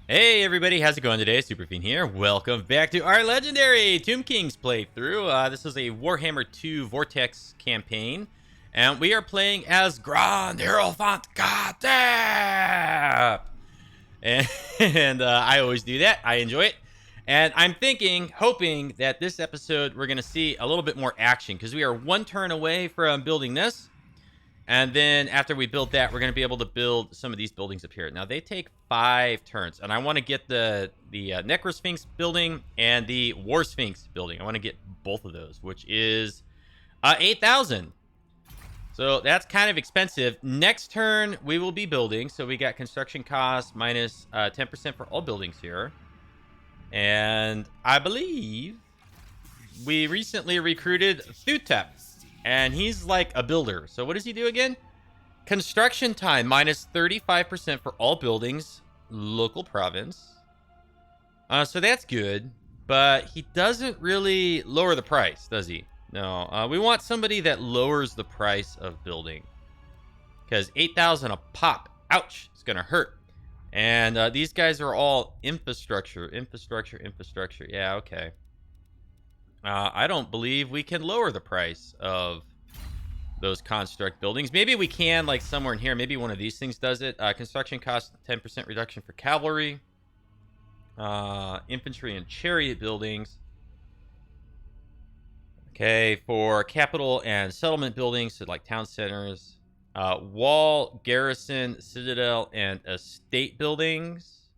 Hey everybody, how's it going today? Superfiend here. Welcome back to our legendary Tomb Kings playthrough. This is a Warhammer 2 Vortex campaign, and we are playing as Grand Hierophant Khatep. And I always do that. I enjoy it. And I'm hoping that this episode we're going to see a little bit more action because we are one turn away from building this. And then after we build that, we're going to be able to build some of these buildings up here. Now, they take 5 turns. And I want to get the Necrosphinx building and the Warsphinx building. I want to get both of those, which is 8,000. So that's kind of expensive. Next turn, we will be building. So we got construction cost minus 10% for all buildings here. And I believe we recently recruited Thutep. And he's like a builder. So what does he do again? Construction time minus 35% for all buildings, local province. So that's good. But he doesn't really lower the price, does he? No. We want somebody that lowers the price of building. Because 8,000 a pop. Ouch. It's going to hurt. And these guys are all infrastructure. Infrastructure. Yeah, okay. I don't believe we can lower the price of those construct buildings. Maybe we can, like somewhere in here. Maybe one of these things does it. Construction cost 10% reduction for cavalry, infantry and chariot buildings. Okay, for capital and settlement buildings, so like town centers, wall, garrison, citadel, and estate buildings.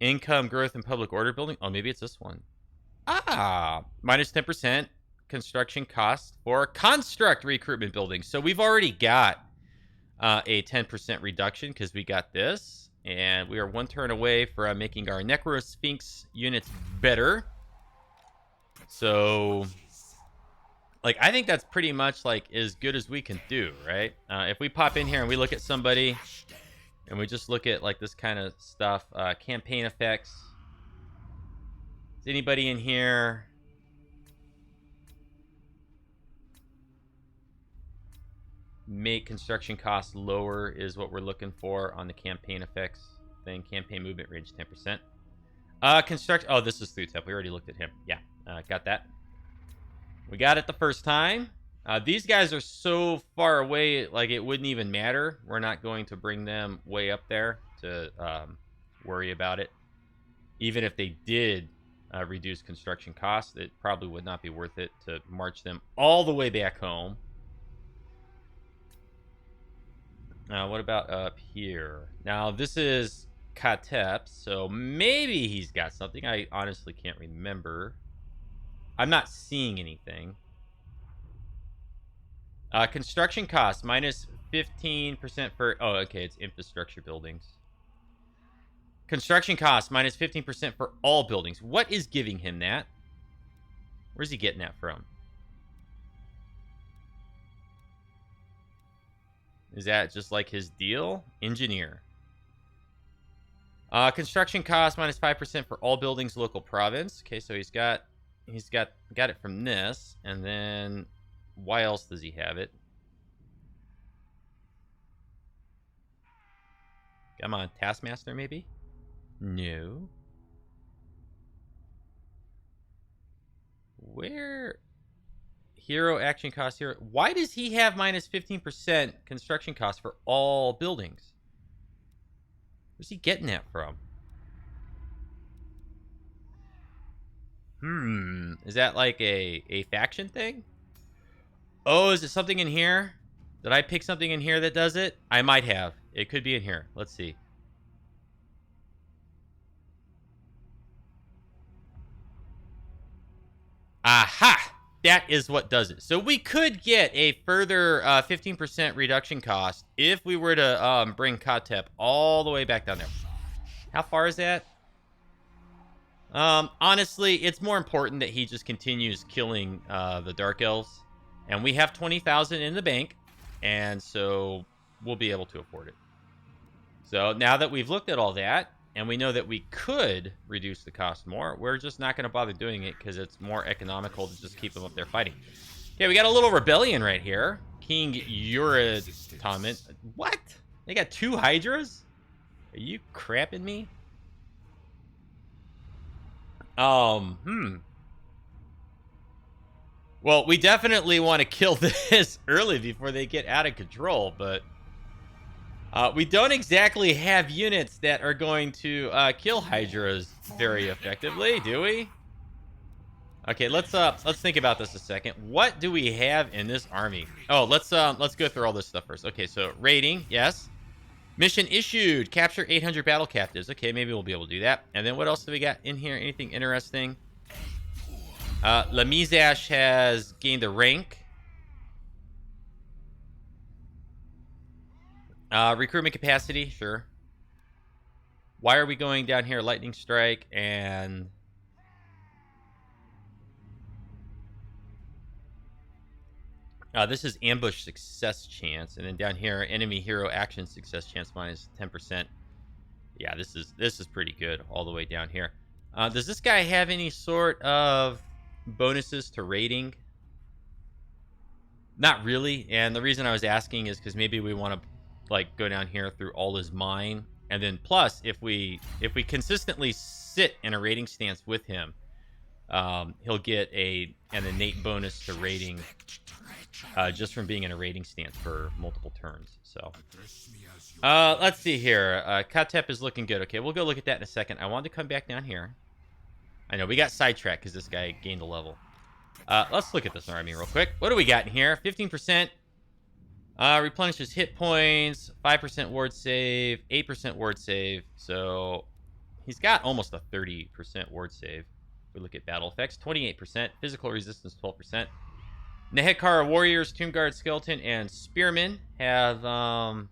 Income growth and public order building. Oh, maybe it's this one. Minus 10% construction cost for construct recruitment buildings. So we've already got a 10% reduction because we got this. And we are one turn away from making our Necrosphinx units better. So, like, I think that's pretty much, like, as good as we can do, right? If we pop in here and we look at somebody and we just look at, like, this kind of stuff, campaign effects. Is anybody in here? Make construction costs lower is what we're looking for on the campaign effects thing. Campaign movement range 10%. Construct. Oh, this is Thutep. We already looked at him. Yeah, got that. We got it the first time. These guys are so far away, like it wouldn't even matter. We're not going to bring them way up there to worry about it. Even if they did reduce construction costs, it probably would not be worth it to march them all the way back home. What about up here? Now, this is Khatep, so maybe he's got something. I honestly can't remember. I'm not seeing anything. Construction costs minus 15% for... Oh, okay, it's infrastructure buildings. Construction costs minus 15% for all buildings. What is giving him that? Where's he getting that from? Is that just like his deal? Engineer. Construction costs minus 5% for all buildings, local province. Okay, so he's got it from this, and then why else does he have it? Come on, Taskmaster maybe? No. Where? Hero action cost here. Why does he have minus 15% construction cost for all buildings? Where's he getting that from? Is that like a faction thing? Oh, is it something in here? Did I pick something in here that does it? I might have. It could be in here. Let's see. Aha! That is what does it. So we could get a further 15% reduction cost if we were to bring Khatep all the way back down there. How far is that? Honestly, it's more important that he just continues killing the Dark Elves. And we have 20,000 in the bank. And so we'll be able to afford it. So now that we've looked at all that, and we know that we could reduce the cost more, we're just not going to bother doing it because it's more economical to just keep them up there fighting. Okay, we got a little rebellion right here. King Thutep. What? They got 2 Hydras? Are you crapping me? Well, we definitely want to kill this early before they get out of control, but we don't exactly have units that are going to kill Hydras very effectively, do we? Okay, let's think about this a second. What do we have in this army? Oh, let's go through all this stuff first. Okay, so raiding, yes. Mission issued. Capture 800 battle captives. Okay, maybe we'll be able to do that. And then what else do we got in here? Anything interesting? Lahmizzash has gained a rank. Recruitment capacity, sure. Why are we going down here? Lightning strike and this is ambush success chance, and then down here, enemy hero action success chance minus 10%. Yeah, this is pretty good all the way down here. Does this guy have any sort of bonuses to rating? Not really, and the reason I was asking is because maybe we want to like go down here through all his mine, and then plus if we consistently sit in a rating stance with him, he'll get an innate bonus to rating just from being in a rating stance for multiple turns. So let's see here. Khatep is looking good. Okay, we'll go look at that in a second. I wanted to come back down here. I know we got sidetracked because this guy gained a level. Let's look at this army real quick. What do we got in here? 15%. Replenishes hit points. 5% ward save. 8% ward save. So he's got almost a 30% ward save. If we look at battle effects, 28%. Physical resistance, 12%. Naggarond warriors, Tomb Guard, Skeleton, and Spearmen have, does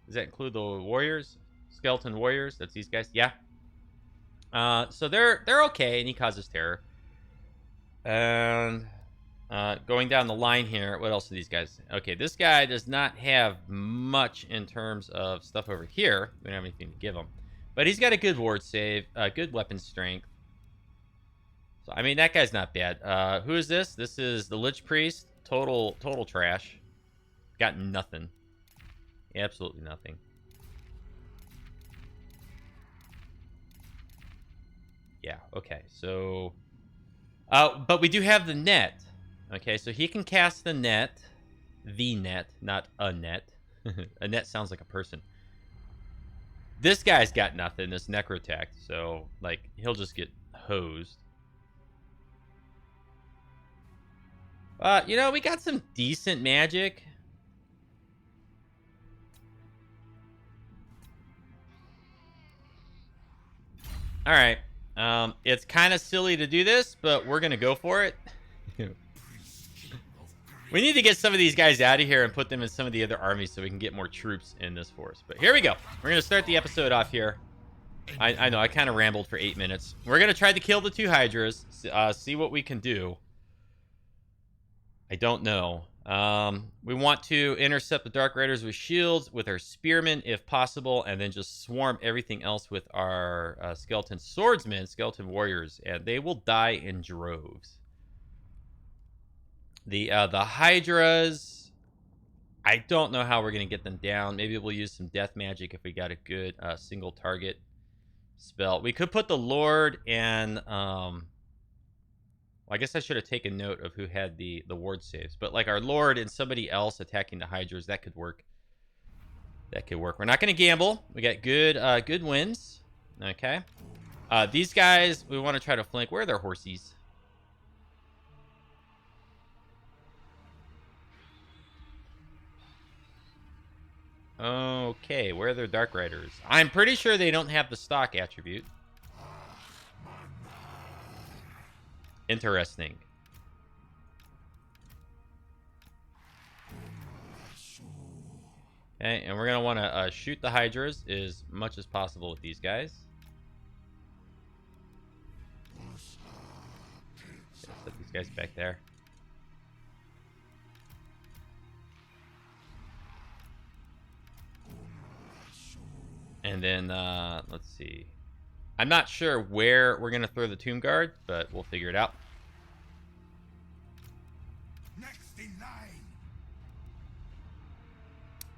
that include the warriors? Skeleton warriors? That's these guys? Yeah. So they're okay, and he causes terror. And going down the line here, what else do these guys? Okay, this guy does not have much in terms of stuff over here. We don't have anything to give him. But he's got a good ward save, good weapon strength. So, I mean, that guy's not bad. Who is this? This is the Lich Priest. Total trash. Got nothing. Absolutely nothing. Yeah, okay. So, but we do have the net. Okay, so he can cast the net. The net, not a net. A net sounds like a person. This guy's got nothing, this Necrotech. So, like, he'll just get hosed. You know, we got some decent magic. All right. It's kind of silly to do this, but we're going to go for it. We need to get some of these guys out of here and put them in some of the other armies so we can get more troops in this force. But here we go. We're going to start the episode off here. I know, I kind of rambled for 8 minutes. We're going to try to kill the 2 Hydras, see what we can do. I don't know. We want to intercept the Dark Riders with shields, with our spearmen if possible, and then just swarm everything else with our skeleton swordsmen, skeleton warriors, and they will die in droves. The Hydras, I don't know how we're going to get them down. Maybe we'll use some death magic if we got a good single target spell. We could put the Lord and... well, I guess I should have taken note of who had the ward saves. But like our Lord and somebody else attacking the Hydras, that could work. That could work. We're not going to gamble. We got good wins. Okay. These guys, we want to try to flank. Where are their horsies? Okay, where are their Dark Riders? I'm pretty sure they don't have the stock attribute. Interesting. Okay, and we're going to want to shoot the Hydras as much as possible with these guys. Set these guys back there. And then, let's see. I'm not sure where we're going to throw the Tomb Guard, but we'll figure it out. Next in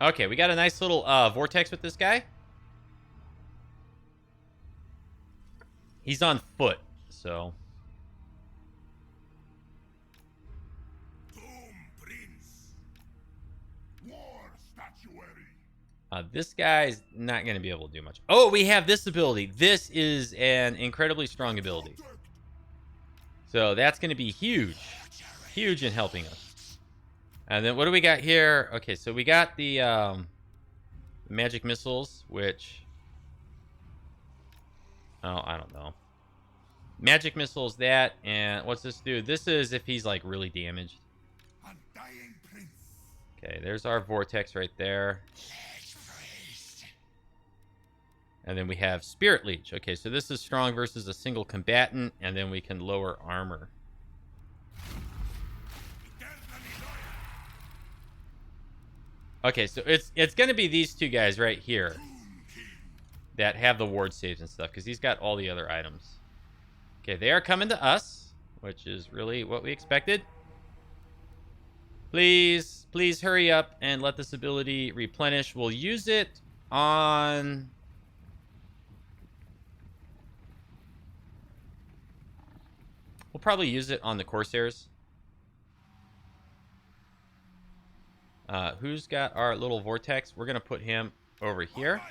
Okay, we got a nice little vortex with this guy. He's on foot, so... This guy's not going to be able to do much. Oh, we have this ability. This is an incredibly strong ability. So that's going to be huge. Huge in helping us. And then what do we got here? Okay, so we got the magic missiles, which... Oh, I don't know. Magic missiles, that, and what's this do? This is if he's, like, really damaged. Okay, there's our vortex right there. And then we have Spirit Leech. Okay, so this is strong versus a single combatant, and then we can lower armor. Okay, so it's going to be these two guys right here that have the ward saves and stuff, because he's got all the other items. Okay, they are coming to us, which is really what we expected. Please, please hurry up and let this ability replenish. We'll use it on... We'll probably use it on the Corsairs. Who's got our little vortex? We're going to put him over here.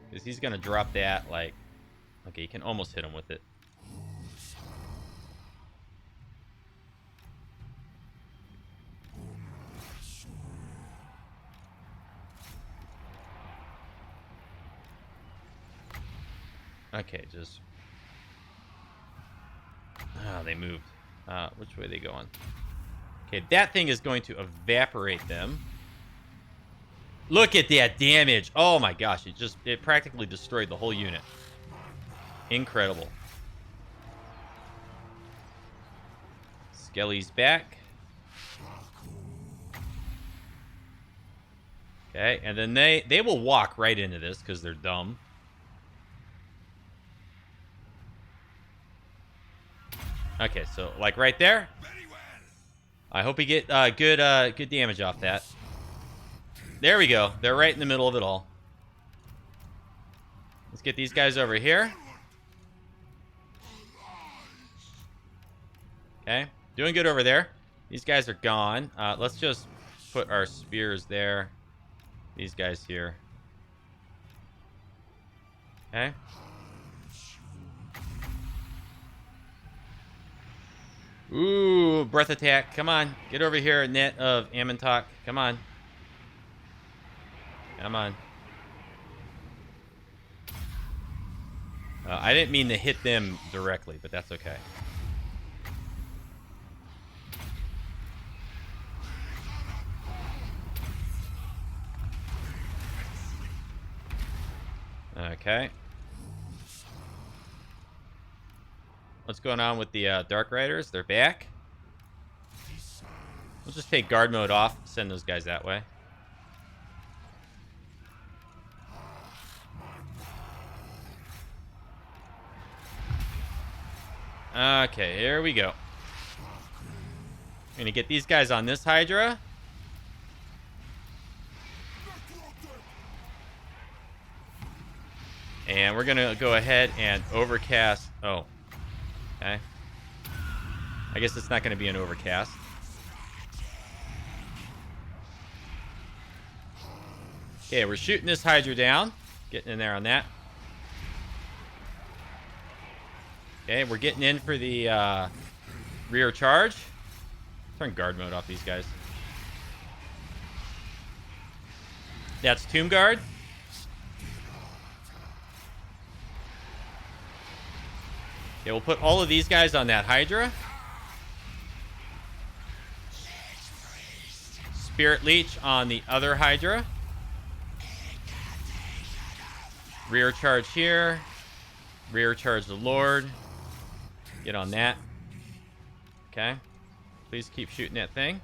Because he's going to drop that, like... Okay, you can almost hit him with it. Okay, just... Oh, they moved. Which way are they going? Okay, that thing is going to evaporate them. Look at that damage. Oh my gosh, it practically destroyed the whole unit. Incredible. Skelly's back. Okay, and then they will walk right into this because they're dumb. Okay, so like right there. I hope we get good damage off that. There we go. They're right in the middle of it all. Let's get these guys over here. Okay, doing good over there. These guys are gone. Let's just put our spears there. These guys here. Okay. Ooh, breath attack. Come on. Get over here, net of Amontok. Come on. Come on. I didn't mean to hit them directly, but that's okay. Okay. What's going on with the Dark Riders? They're back. We'll just take guard mode off. Send those guys that way. Okay, here we go. I'm gonna get these guys on this Hydra. And we're gonna go ahead and overcast. Oh. Okay. I guess it's not gonna be an overcast. Okay, we're shooting this Hydra down. Getting in there on that. Okay, we're getting in for the rear charge. Turn guard mode off these guys. That's Tomb Guard. Okay, we'll put all of these guys on that Hydra. Spirit Leech on the other Hydra. Rear charge here. Rear charge the Lord. Get on that. Okay. Please keep shooting that thing.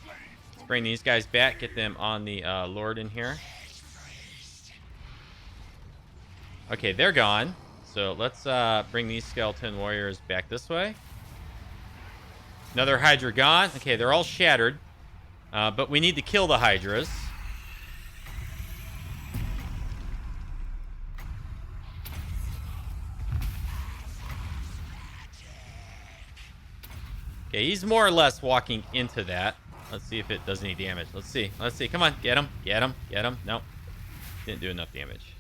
Let's bring these guys back. Get them on the Lord in here. Okay, they're gone. So let's bring these skeleton warriors back this way. Another Hydra gone. Okay, they're all shattered. But we need to kill the Hydras. Okay, he's more or less walking into that. Let's see if it does any damage. Let's see. Let's see. Come on. Get him. Get him. Get him. Nope. Didn't do enough damage.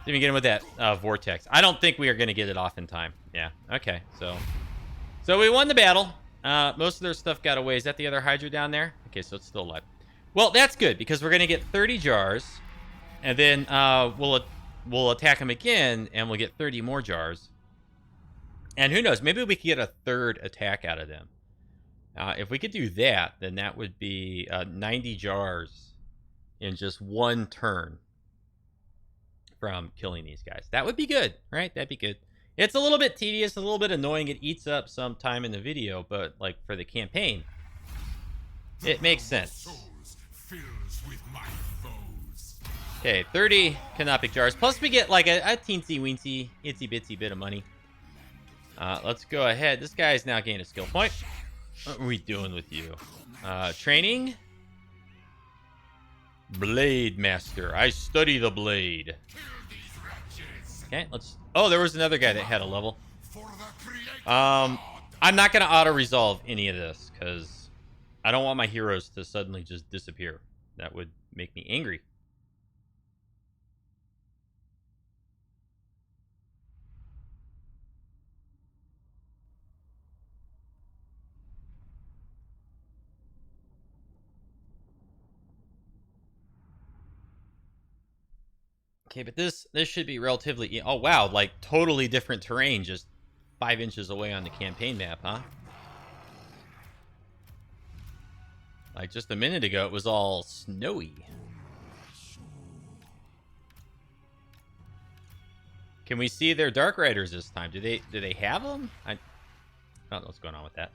Didn't even get him with that vortex. I don't think we are going to get it off in time. Yeah. Okay. So we won the battle. Most of their stuff got away. Is that the other Hydra down there? Okay, so it's still alive. Well, that's good because we're going to get 30 jars. And then we'll attack them again and we'll get 30 more jars. And who knows? Maybe we could get a third attack out of them. If we could do that, then that would be 90 jars in just one turn from killing these guys. That would be good, right? That'd be good. It's a little bit tedious, a little bit annoying. It eats up some time in the video, but like for the campaign, it makes sense. Okay, 30 canopic jars. Plus we get like a teensy-weensy, itsy-bitsy bit of money. Let's go ahead. This guy's now gained a skill point. What are we doing with you? Training. Blade Master. I study the blade. Okay, let's... Oh, there was another guy that had a level. I'm not going to auto-resolve any of this, because I don't want my heroes to suddenly just disappear. That would make me angry. Okay, but this should be relatively... Oh, wow, like totally different terrain just 5 inches away on the campaign map, huh? Like just a minute ago, it was all snowy. Can we see their Dark Riders this time? Do they have them? I don't know what's going on with that.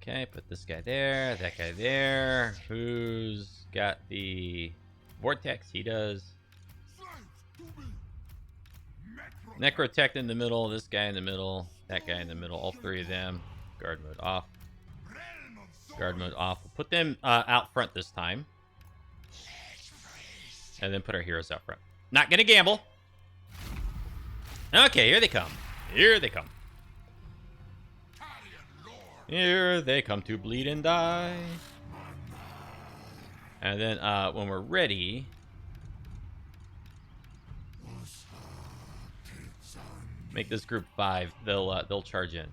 Okay, put this guy there, that guy there. Who's got the vortex? He does. Necrotect in the middle, this guy in the middle, that guy in the middle, all three of them. Guard mode off. Guard mode off. We'll put them out front this time. And then put our heroes out front. Not gonna gamble. Okay, here they come. Here they come. Here they come to bleed and die. And then when we're ready, make this group 5. They'll charge in.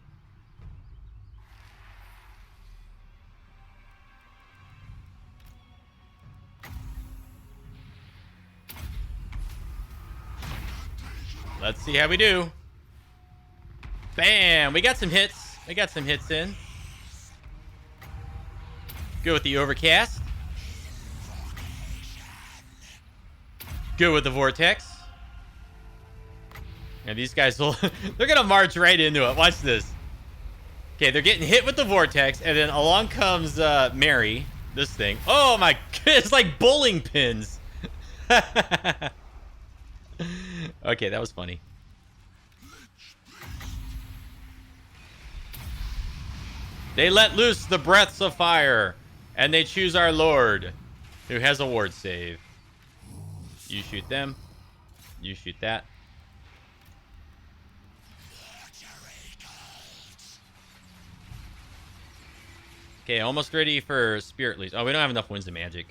Let's see how we do. Bam! We got some hits. We got some hits in. Go with the overcast. Go with the vortex. And these guys will... they're going to march right into it. Watch this. Okay, they're getting hit with the vortex. And then along comes Mary. This thing. Oh my... It's like bowling pins. Okay, that was funny. They let loose the breaths of fire. And they choose our lord, who has a ward save. You shoot them. You shoot that. Okay, almost ready for Spirit Leash. Oh, we don't have enough Winds of Magic.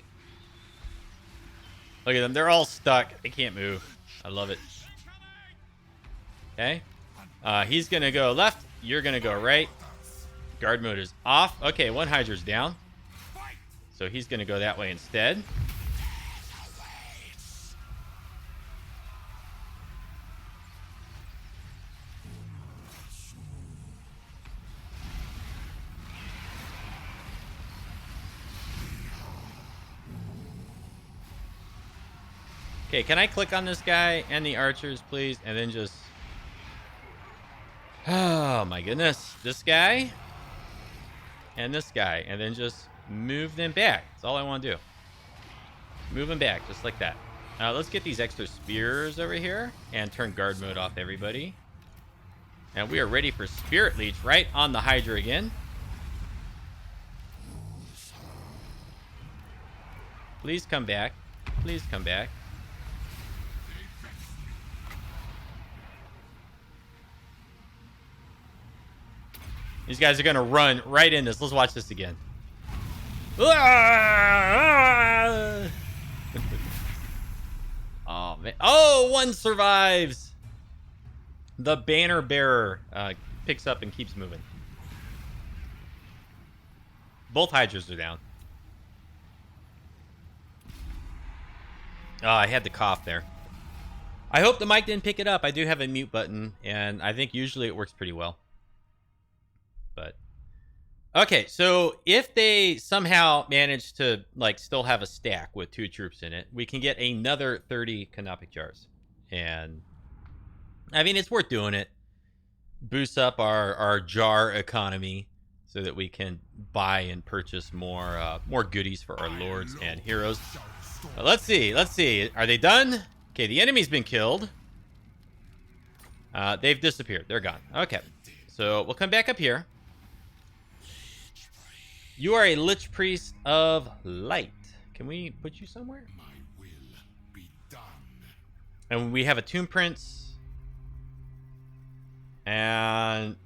Look at them. They're all stuck. They can't move. I love it. Okay. He's going to go left. You're going to go right. Guard mode is off. Okay, one Hydra's down. So he's going to go that way instead. Okay, can I click on this guy and the archers, please? And then just... Oh, my goodness. This guy and this guy. And then just move them back. That's all I want to do. Move them back, just like that. Let's get these extra spears over here and turn guard mode off, everybody. And we are ready for Spirit Leech right on the Hydra again. Please come back. Please come back. These guys are going to run right in this. Let's watch this again. Oh, man. Oh, one survives. The banner bearer picks up and keeps moving. Both Hydras are down. Oh, I had to cough there. I hope the mic didn't pick it up. I do have a mute button, and I think usually it works pretty well. But okay, so if they somehow manage to like still have a stack with 2 troops in it, we can get another 30 canopic jars. And I mean, it's worth doing it. Boosts up our jar economy so that we can buy and purchase more goodies for our lords and heroes. Let's see. Are they done? Okay, the enemy's been killed. They've disappeared. They're gone. Okay, so we'll come back up here. You are a Lich Priest of Light. Can we put you somewhere? My will be done. And we have a Tomb Prince. And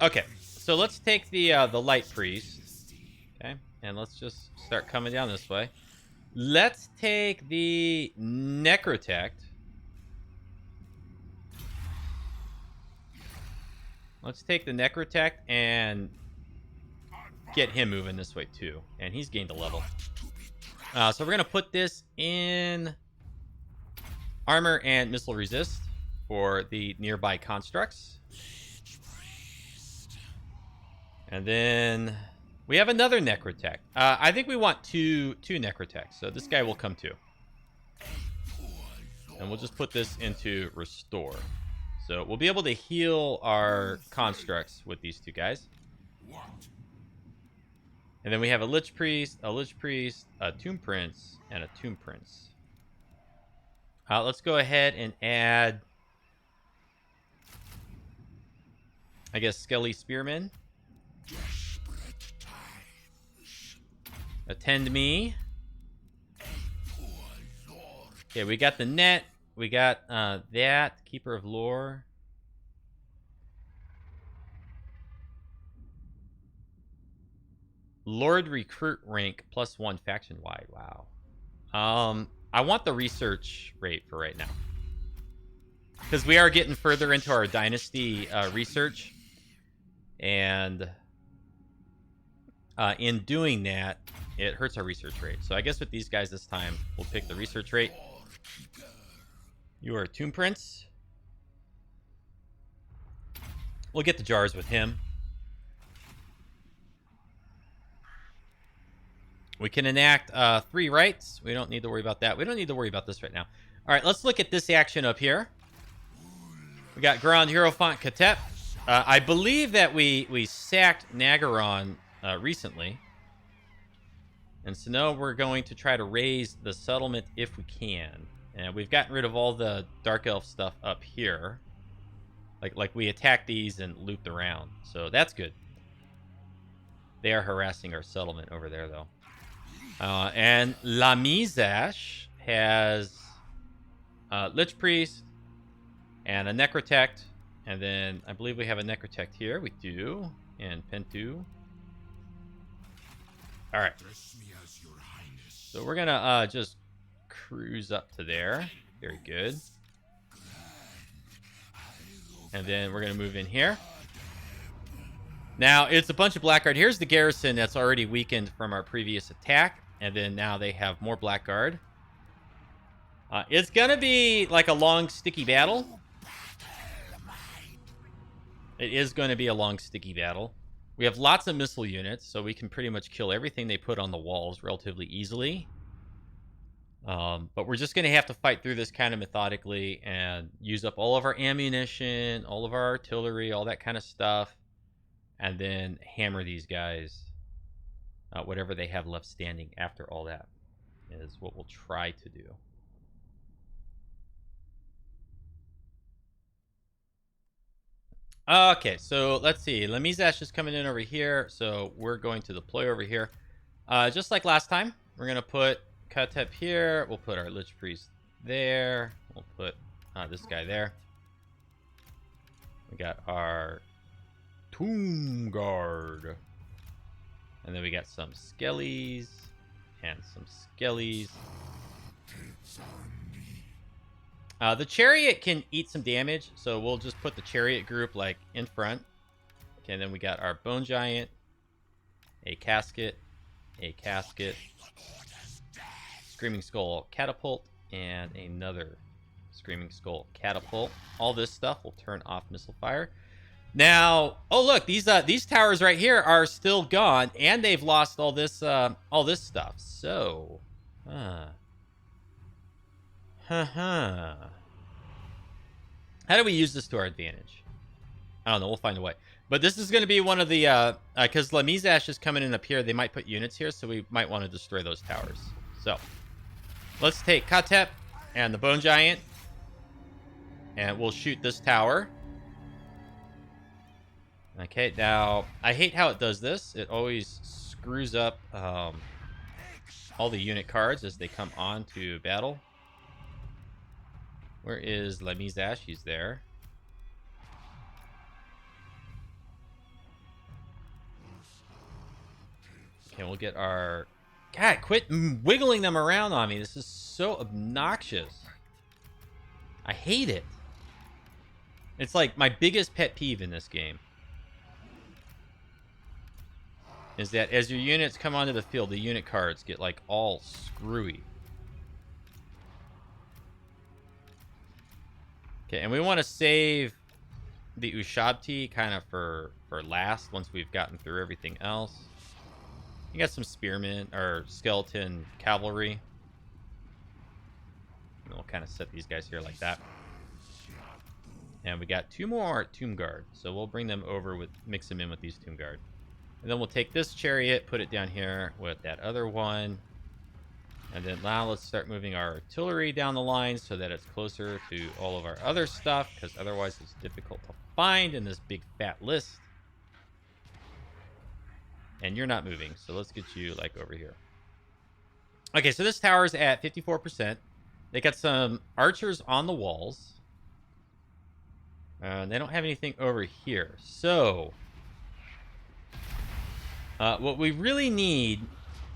okay, so let's take the Light Priest. Okay, and let's just start coming down this way. Let's take the Necrotect. Let's take the Necrotect and get him moving this way too. And he's gained a level. So we're going to put this in armor and missile resist for the nearby constructs. And then we have another Necrotect. I think we want two Necrotects, so this guy will come too. And we'll just put this into Restore. So we'll be able to heal our constructs with these 2 guys. And then we have a Lich Priest, a Tomb Prince, and a Tomb Prince. Let's go ahead and add, I guess, Skelly Spearman. Attend me. Okay, we got the net. We got that. Keeper of Lore. Lord Recruit rank +1 faction wide. Wow. I want the research rate for right now. Because we are getting further into our dynasty research. And in doing that, it hurts our research rate. So I guess with these guys this time, we'll pick the research rate. You are a Tomb Prince. We'll get the jars with him. We can enact 3 rights. We don't need to worry about that. We don't need to worry about this right now. All right, let's look at this action up here. We got Grand Hierophant Khatep. I believe that we sacked Naggarond recently. And so now we're going to try to raise the settlement if we can. And we've gotten rid of all the Dark Elf stuff up here. Like we attacked these and looped around. So that's good. They are harassing our settlement over there, though. And Lahmizzash has Lich Priest and a Necrotect. And then I believe we have a Necrotect here. We do. And Pentu. All right. So we're going to just cruise up to there. Very good. And then we're going to move in here. Now, it's a bunch of Blackguard. Here's the garrison that's already weakened from our previous attack. And then now they have more Blackguard. It's going to be like a long, sticky battle. It is going to be a long, sticky battle. We have lots of missile units, so we can pretty much kill everything they put on the walls relatively easily. But we're just going to have to fight through this kind of methodically and use up all of our ammunition, all of our artillery, all that kind of stuff, and then hammer these guys. Whatever they have left standing after all that is what we'll try to do. Okay, so let's see. Lahmizzash is coming in over here, so we're going to deploy over here. Just like last time, we're going to put Khatep here. We'll put our Lich Priest there. We'll put this guy there. We got our Tomb Guard. And then we got some Skellies and some Skellies. The Chariot can eat some damage, so we'll just put the Chariot group like in front. Okay, and then we got our Bone Giant, a Casket, Screaming Skull Catapult, and another Screaming Skull Catapult. All this stuff will turn off missile fire. Now, oh look, these towers right here are still gone, and they've lost all this stuff. So, how do we use this to our advantage? I don't know. We'll find a way. But this is going to be one of the because Lahmizzash is coming in up here. They might put units here, so we might want to destroy those towers. So let's take Khatep and the Bone Giant, and we'll shoot this tower. Okay, now I hate how it does this. It always screws up all the unit cards as they come on to battle. Where is Lahmizzash? He's there. Okay, we'll get our... God, quit wiggling them around on me. This is so obnoxious. I hate it. It's like my biggest pet peeve in this game. Is that as your units come onto the field, the unit cards get like all screwy. Okay, and we want to save the Ushabti kind of for last once we've gotten through everything else. You got some spearmen or skeleton cavalry. And we'll kind of set these guys here like that. And we got 2 more Tomb Guard, so we'll bring them over with mix them in with these Tomb Guard. And then we'll take this chariot, put it down here with that other one. And then now let's start moving our artillery down the line so that it's closer to all of our other stuff, because otherwise it's difficult to find in this big fat list. And you're not moving, so let's get you like over here. Okay, so this tower's at 54%. They got some archers on the walls. They don't have anything over here. So what we really need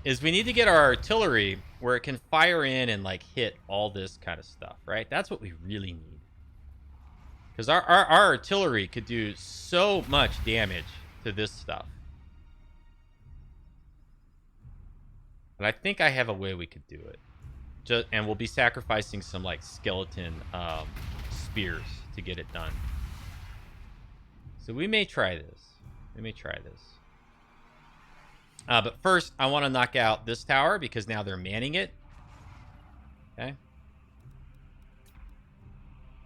is we need to get our artillery where it can fire in and like hit all this kind of stuff, right? That's what we really need. Because our artillery could do so much damage to this stuff. But I think I have a way we could do it. And we'll be sacrificing some like skeleton spears to get it done. So we may try this. But first, I want to knock out this tower because now they're manning it. Okay.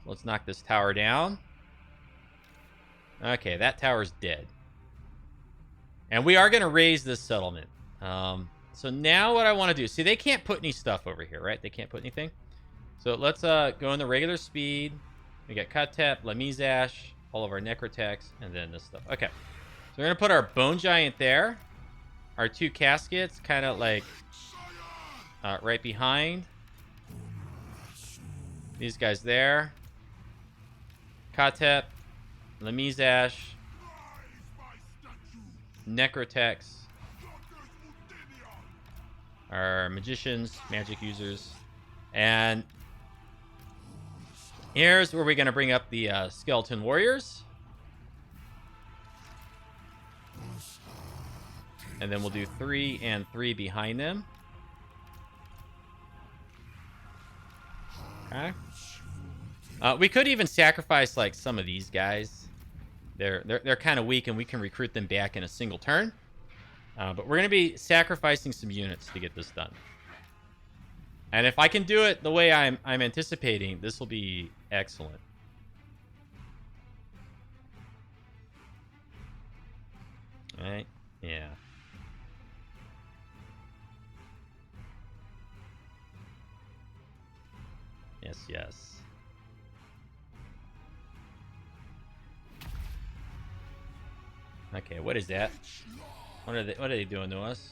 So let's knock this tower down. Okay, that tower's dead. And we are going to raise this settlement. So now what I want to do... See, they can't put any stuff over here, right? They can't put anything. So let's go in the regular speed. We got Khatep, Lahmizzash, all of our necrotechs, and then this stuff. Okay. So we're going to put our Bone Giant there. Our 2 caskets kind of like right behind. These guys there. Khatep, Lahmizzash, necrotechs. Our magicians, magic users. And here's where we're going to bring up the skeleton warriors. And then we'll do 3 and 3 behind them. Okay. We could even sacrifice like some of these guys. They're kind of weak, and we can recruit them back in a single turn. But we're going to be sacrificing some units to get this done. And if I can do it the way I'm anticipating, this will be excellent. All right? Yeah. Yes, yes. Okay, what is that? What are they doing to us?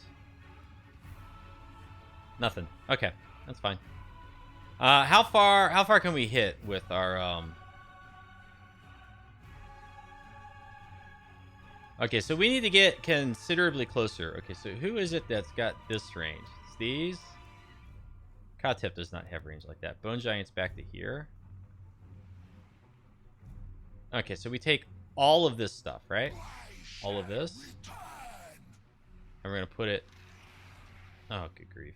Nothing. Okay, that's fine. How far can we hit with our Okay, so we need to get considerably closer. Okay, so who is it that's got this range? It's these. Khatep does not have range like that. Bone Giant's back to here. Okay, so we take all of this stuff, right? All of this. And we're going to put it... Oh, good grief.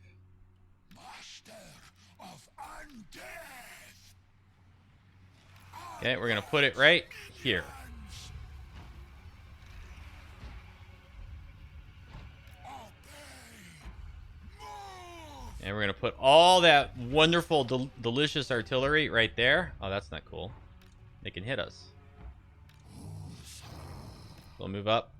Okay, we're going to put it right here. And we're going to put all that wonderful, delicious artillery right there. Oh, that's not cool. They can hit us. We'll move up.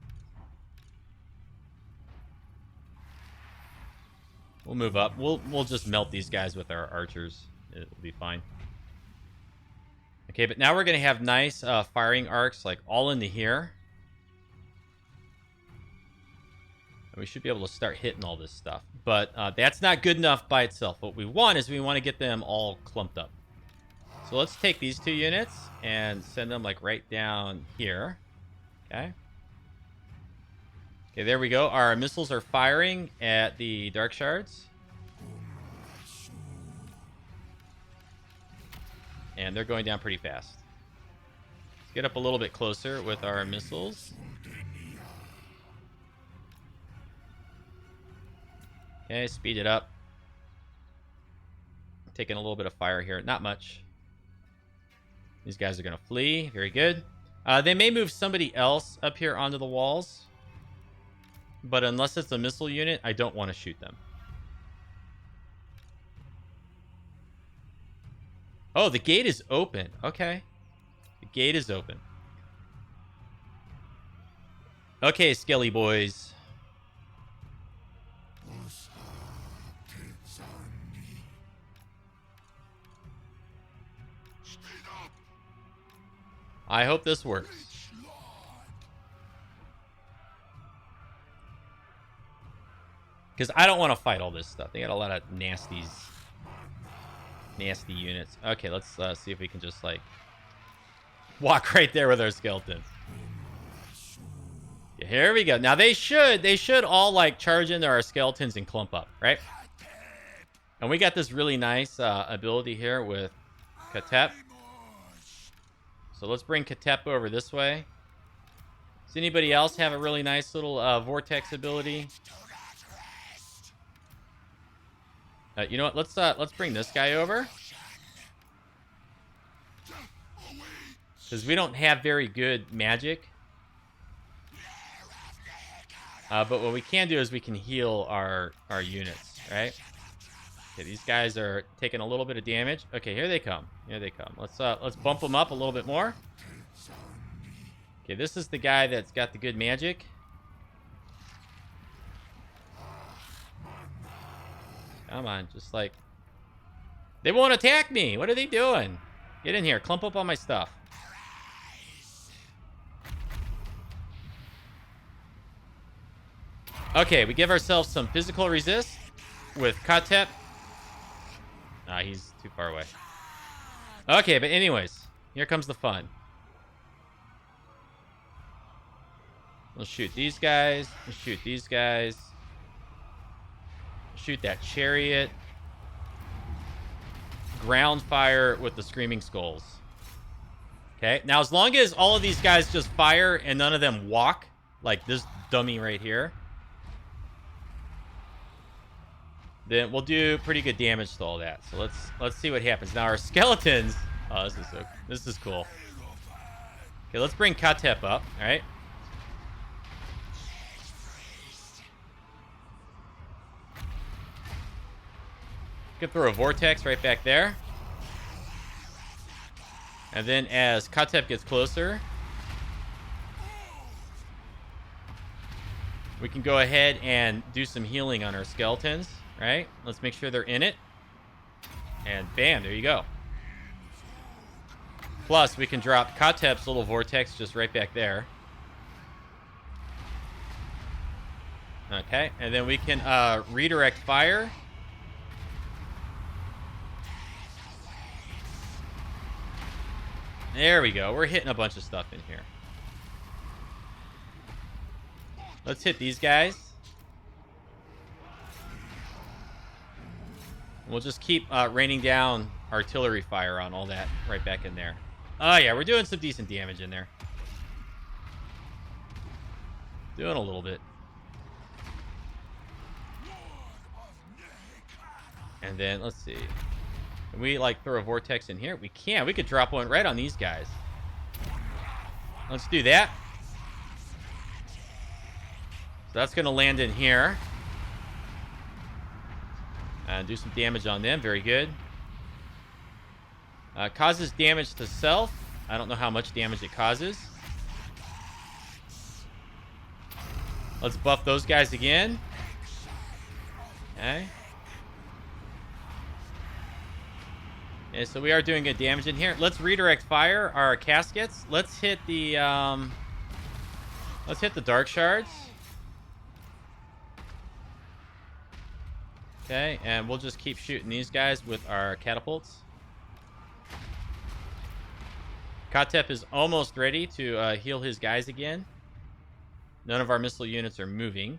We'll move up. We'll just melt these guys with our archers. It'll be fine. Okay, but now we're going to have nice firing arcs like all into here. And we should be able to start hitting all this stuff. But that's not good enough by itself. What we want is we want to get them all clumped up. So let's take these 2 units and send them like right down here. Okay. Okay, there we go. Our missiles are firing at the Dark Shards. And they're going down pretty fast. Let's get up a little bit closer with our missiles. Okay, speed it up. Taking a little bit of fire here. Not much. These guys are going to flee. Very good. They may move somebody else up here onto the walls. But unless it's a missile unit, I don't want to shoot them. Oh, the gate is open. Okay. The gate is open. Okay, Skelly boys. I hope this works. Because I don't want to fight all this stuff. They got a lot of nasty units. Okay, let's see if we can just, like, walk right there with our skeletons. Yeah, here we go. Now, they should all, like, charge into our skeletons and clump up, right? And we got this really nice ability here with Khatep. So let's bring Khatep over this way. Does anybody else have a really nice little vortex ability? You know what? Let's bring this guy over. Because we don't have very good magic. But what we can do is we can heal our units, right? Okay, these guys are taking a little bit of damage. Okay, here they come. Here they come. Let's bump them up a little bit more. Okay, this is the guy that's got the good magic. Come on, just like... They won't attack me! What are they doing? Get in here, clump up on my stuff. Okay, we give ourselves some physical resist with Khatep. Ah, he's too far away. Okay, but anyways, here comes the fun. We'll shoot these guys. We'll shoot these guys. Shoot that chariot. Ground fire with the screaming skulls. Okay, now as long as all of these guys just fire and none of them walk, like this dummy right here, then we'll do pretty good damage to all that. So let's see what happens. Now our skeletons. Oh, this is cool. Okay, let's bring Khatep up. All right. can throw a vortex right back there. And then as Khatep gets closer, we can go ahead and do some healing on our skeletons, right? Let's make sure they're in it. And bam, there you go. Plus, we can drop Khatep's little vortex just right back there. Okay, and then we can redirect fire. There we go. We're hitting a bunch of stuff in here. Let's hit these guys. We'll just keep raining down artillery fire on all that right back in there. Oh, yeah, we're doing some decent damage in there. Doing a little bit. And then, let's see. Can we, like, throw a vortex in here? We can. We could drop one right on these guys. Let's do that. So that's going to land in here. And do some damage on them. Very good. Causes damage to self. I don't know how much damage it causes. Let's buff those guys again. Okay. Okay, so we are doing good damage in here. Let's redirect fire our caskets. Let's hit the dark shards. Okay, and we'll just keep shooting these guys with our catapults. Khatep is almost ready to heal his guys again. None of our missile units are moving,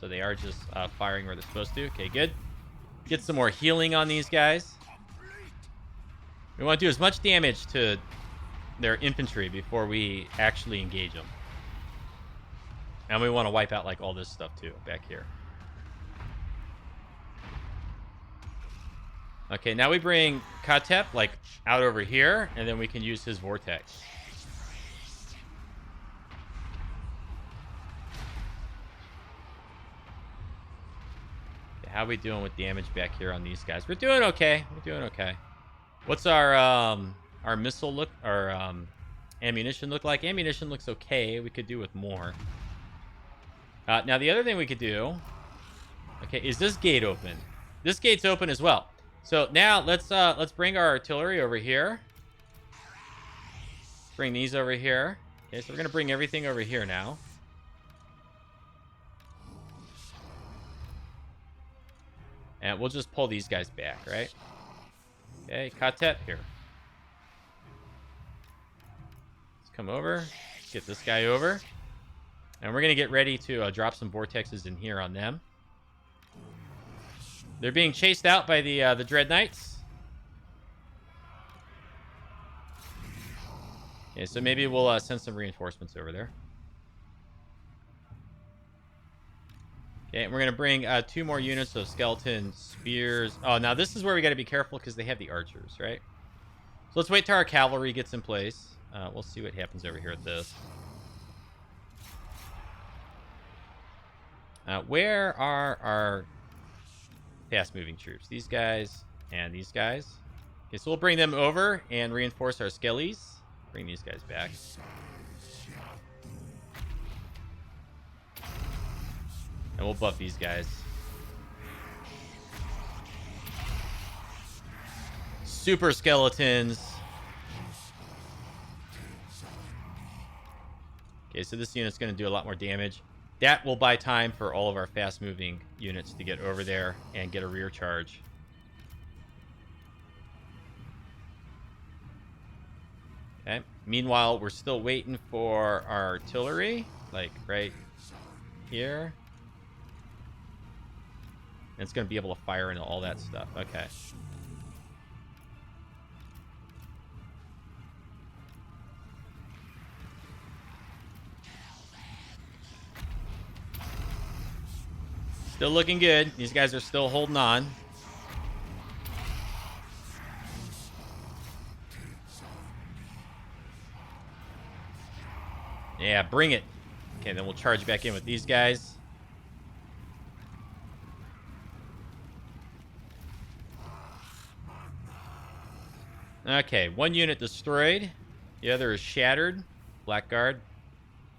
so they are just firing where they're supposed to. Okay, good. Get some more healing on these guys. We want to do as much damage to their infantry before we actually engage them. And we want to wipe out, like, all this stuff, too, back here. Okay, now we bring Khatep, like, out over here, and then we can use his vortex. Okay, how are we doing with damage back here on these guys? We're doing okay. We're doing okay. What's our missile look, our ammunition look like? Ammunition looks okay. We could do with more. Now, the other thing we could do, okay, is this gate open? This gate's open as well. So now let's bring our artillery over here. Bring these over here. Okay, so we're gonna bring everything over here now. And we'll just pull these guys back, right? Okay, Khatep here. Let's come over. Let's get this guy over. And we're gonna get ready to drop some vortexes in here on them. They're being chased out by the Dread Knights. Okay, so maybe we'll send some reinforcements over there. Okay, and we're going to bring 2 more units of skeleton spears. Oh, now this is where we got to be careful because they have the archers, right? So let's wait till our cavalry gets in place. We'll see what happens over here at this. Where are our fast-moving troops? These guys and these guys. Okay, so we'll bring them over and reinforce our skellies. Bring these guys back. And we'll buff these guys. Super skeletons. Okay, so this unit's going to do a lot more damage. That will buy time for all of our fast-moving units to get over there and get a rear charge. Okay. Meanwhile, we're still waiting for our artillery, like right here. And it's going to be able to fire into all that stuff. Okay. Still looking good. These guys are still holding on. Yeah, bring it. Okay, then we'll charge back in with these guys. Okay, one unit destroyed. The other is shattered. Blackguard.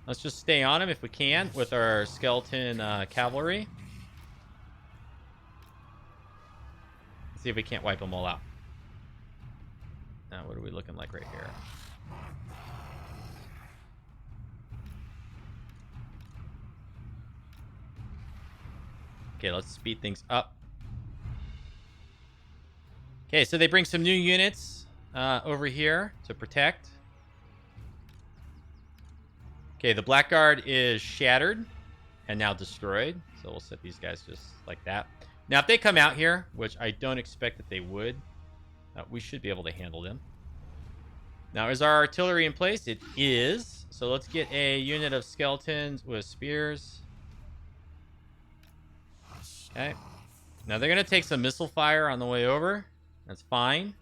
Let's just stay on him if we can with our skeleton cavalry. Let's see if we can't wipe them all out. Now, what are we looking like right here? Okay, let's speed things up. Okay, so they bring some new units over here to protect. Okay, the Blackguard is shattered and now destroyed. So we'll set these guys just like that. Now, if they come out here, which I don't expect that they would, we should be able to handle them. Now, is our artillery in place? It is. So let's get a unit of skeletons with spears. Okay. Now, they're going to take some missile fire on the way over. That's fine.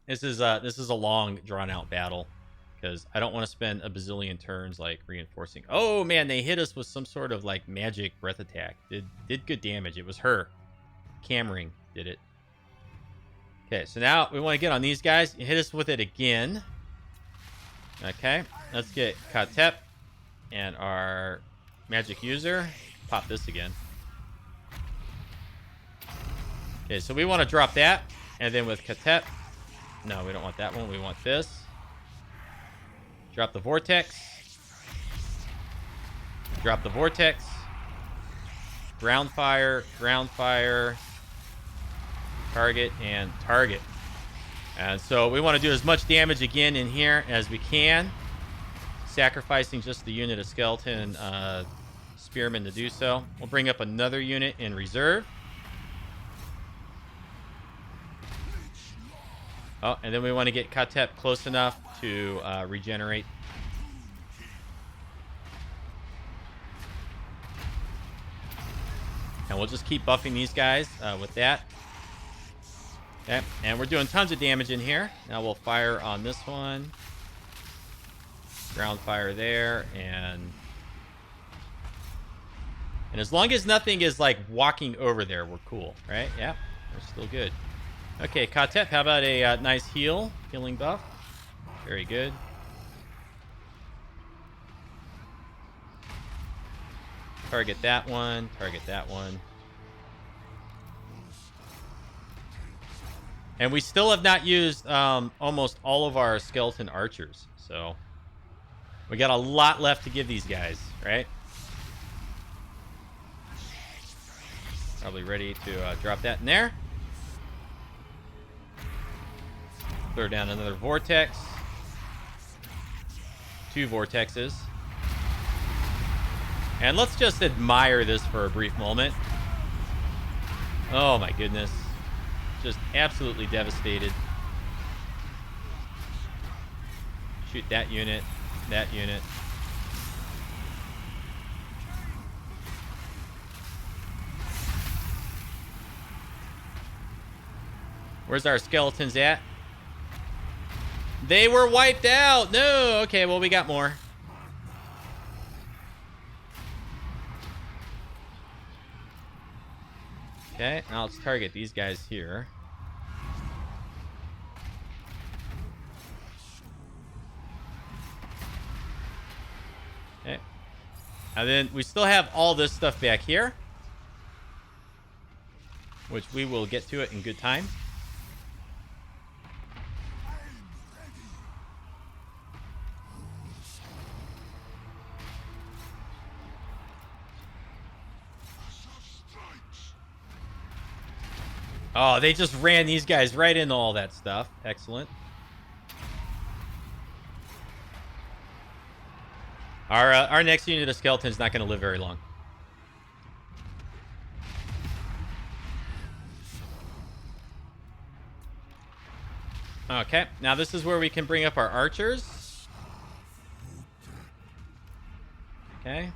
This is a long, drawn-out battle because I don't want to spend a bazillion turns like reinforcing. Oh man, they hit us with some sort of like magic breath attack. Did good damage. It was her. Khemrian did it. Okay, so now we want to get on these guys. You hit us with it again. Okay, let's get Khatep and our magic user. Pop this again. Okay, so we want to drop that, and then with Khatep. No, we don't want that one. We want this. Drop the vortex. Drop the vortex. Ground fire. Ground fire. Target and target. And so we want to do as much damage again in here as we can. Sacrificing just the unit of skeleton spearmen to do so. We'll bring up another unit in reserve. Oh, and then we want to get Khatep close enough to regenerate. And we'll just keep buffing these guys with that. Okay, and we're doing tons of damage in here. Now we'll fire on this one. Ground fire there, and as long as nothing is like walking over there, we're cool, right? Yeah, we're still good. Okay, Khatep, how about a nice healing buff? Very good. Target that one, target that one. And we still have not used almost all of our skeleton archers, so we got a lot left to give these guys, right? Probably ready to drop that in there. Throw down another vortex. 2 vortexes. And let's just admire this for a brief moment. Oh my goodness. Just absolutely devastated. Shoot that unit. That unit. Where's our skeletons at? They were wiped out. No. Okay, well, we got more. Okay, now let's target these guys here. Okay. And then we still have all this stuff back here, which we will get to it in good time. Oh, they just ran these guys right into all that stuff. Excellent. Our next unit of skeletons is not going to live very long. Okay, now this is where we can bring up our archers. Okay.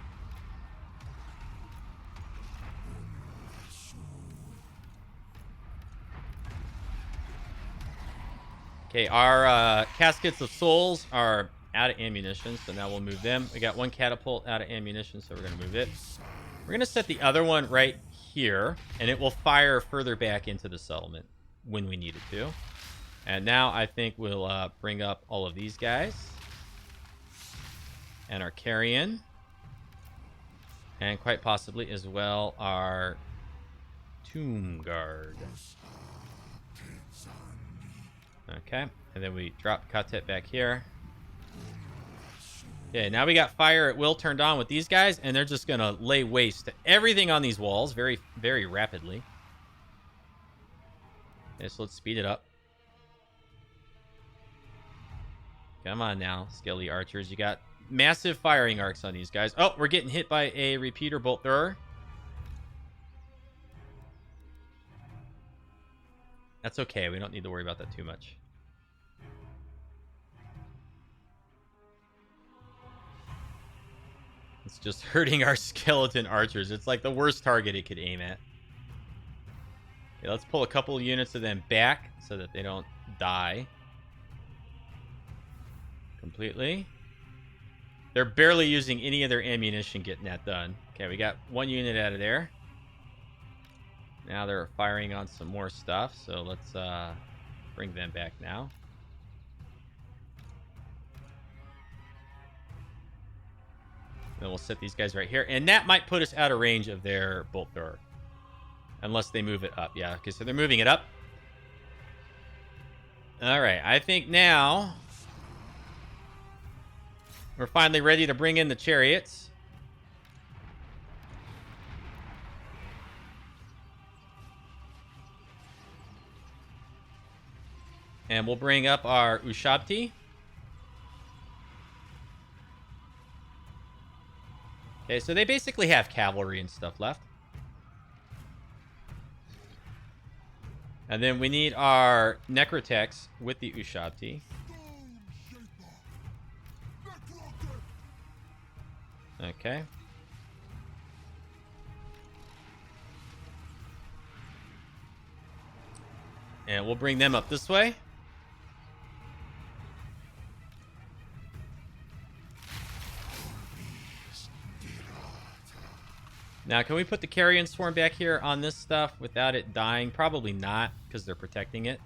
Okay, our caskets of souls are out of ammunition, so now we'll move them. We got one catapult out of ammunition, so we're going to move it. We're going to set the other one right here, and it will fire further back into the settlement when we need it to. And now I think we'll bring up all of these guys. And our carrion. And quite possibly as well our tomb guard. Okay, and then we drop Khatep back here. Okay, now we got fire at will turned on with these guys, and they're just going to lay waste to everything on these walls very, very rapidly. Okay, so let's speed it up. Come on now, skelly archers. You got massive firing arcs on these guys. Oh, we're getting hit by a repeater bolt thrower. That's okay. We don't need to worry about that too much. It's just hurting our skeleton archers. It's like the worst target it could aim at. Okay, let's pull a couple units of them back so that they don't die completely. They're barely using any of their ammunition getting that done. Okay, we got one unit out of there. Now they're firing on some more stuff, so let's bring them back now. Then we'll set these guys right here, and that might put us out of range of their bolt thrower. Unless they move it up. Yeah, okay, so they're moving it up. Alright, I think now we're finally ready to bring in the chariots. And we'll bring up our Ushabti. Okay, so they basically have cavalry and stuff left. And then we need our Necrotex with the Ushabti. Okay. And we'll bring them up this way. Now, can we put the Carrion Swarm back here on this stuff without it dying? Probably not, because they're protecting it.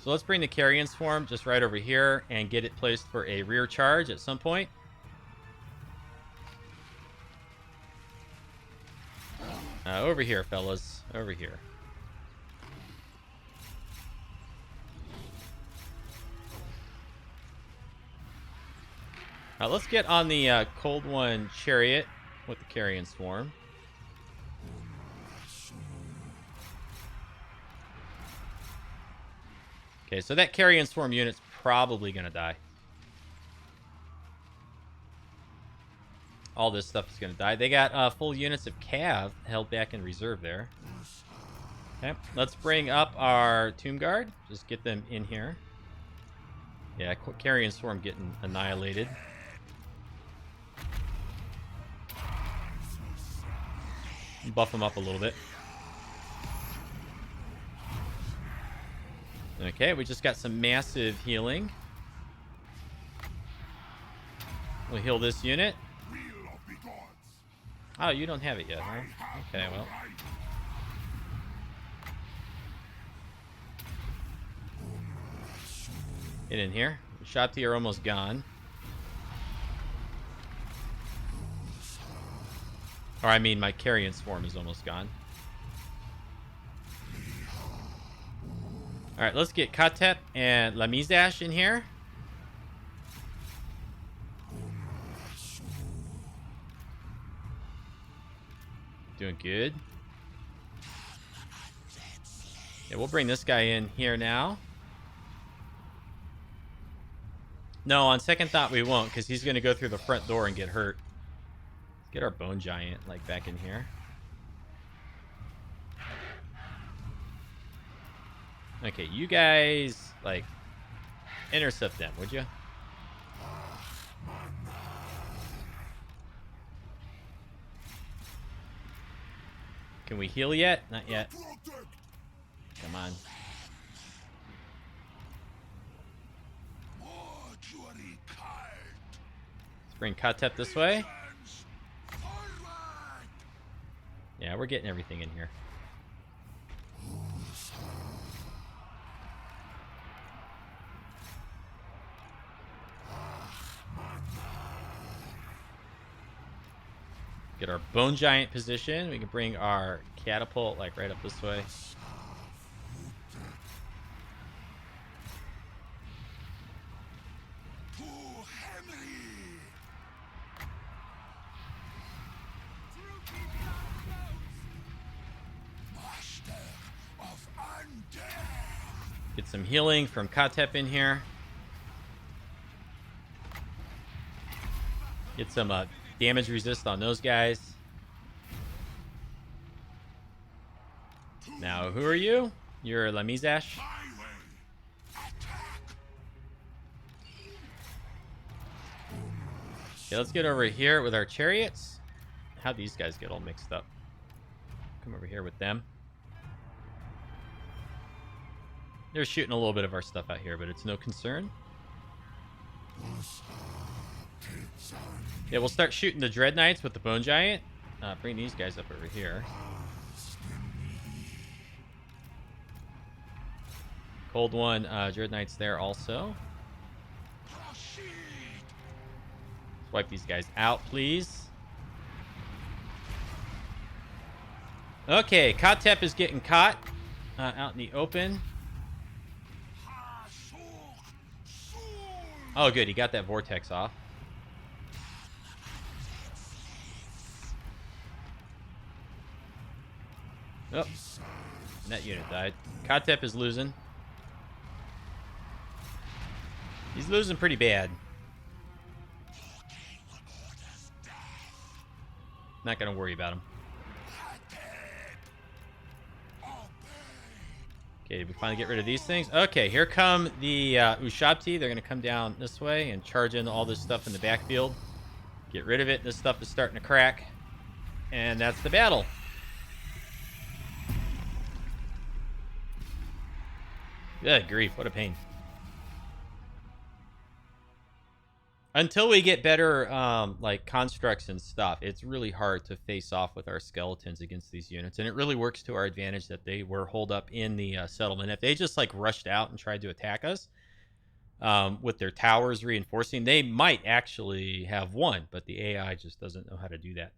So let's bring the Carrion Swarm just right over here and get it placed for a rear charge at some point. Over here, fellas. Over here. Let's get on the Cold One Chariot with the Carrion Swarm. Okay, so that Carrion Swarm unit's probably going to die. All this stuff is going to die. They got full units of Cav held back in reserve there. Okay, let's bring up our Tomb Guard. Just get them in here. Yeah, Carrion Swarm getting annihilated. Buff them up a little bit. Okay, we just got some massive healing. We'll heal this unit. Oh, you don't have it yet, huh? Okay, well. Get in here. The Shopti are almost gone. Or I mean, my Carrion Swarm is almost gone. Alright, let's get Khatep and Lahmizzash in here. Doing good. Yeah, we'll bring this guy in here now. No, on second thought we won't, because he's going to go through the front door and get hurt. Let's get our Bone Giant, like, back in here. Okay, you guys, like, intercept them, would you? Can we heal yet? Not yet. Come on. Let's bring Khatep this way. Yeah, Yeah, we're getting everything in here. Get our bone giant position. We can bring our catapult like right up this way. Get some healing from Khatep in here. Get some damage resist on those guys. Now, who are you? You're Lahmizzash. Okay, let's get over here with our chariots. How'd these guys get all mixed up? Come over here with them. They're shooting a little bit of our stuff out here, but it's no concern. Yeah, we'll start shooting the Dread Knights with the Bone Giant. Bring these guys up over here. Cold one, Dread Knights there also. Wipe these guys out, please. Okay, Khatep is getting caught out in the open. Oh, good. He got that vortex off. Oh, that unit died. Khatep is losing. He's losing pretty bad. Not going to worry about him. Okay, did we finally get rid of these things? Okay, here come the Ushabti. They're going to come down this way and charge into all this stuff in the backfield. Get rid of it. This stuff is starting to crack. And that's the battle. Good grief, what a pain. Until we get better like constructs and stuff, it's really hard to face off with our skeletons against these units, and it really works to our advantage that they were holed up in the settlement. If they just like rushed out and tried to attack us with their towers reinforcing, they might actually have won, but the AI just doesn't know how to do that.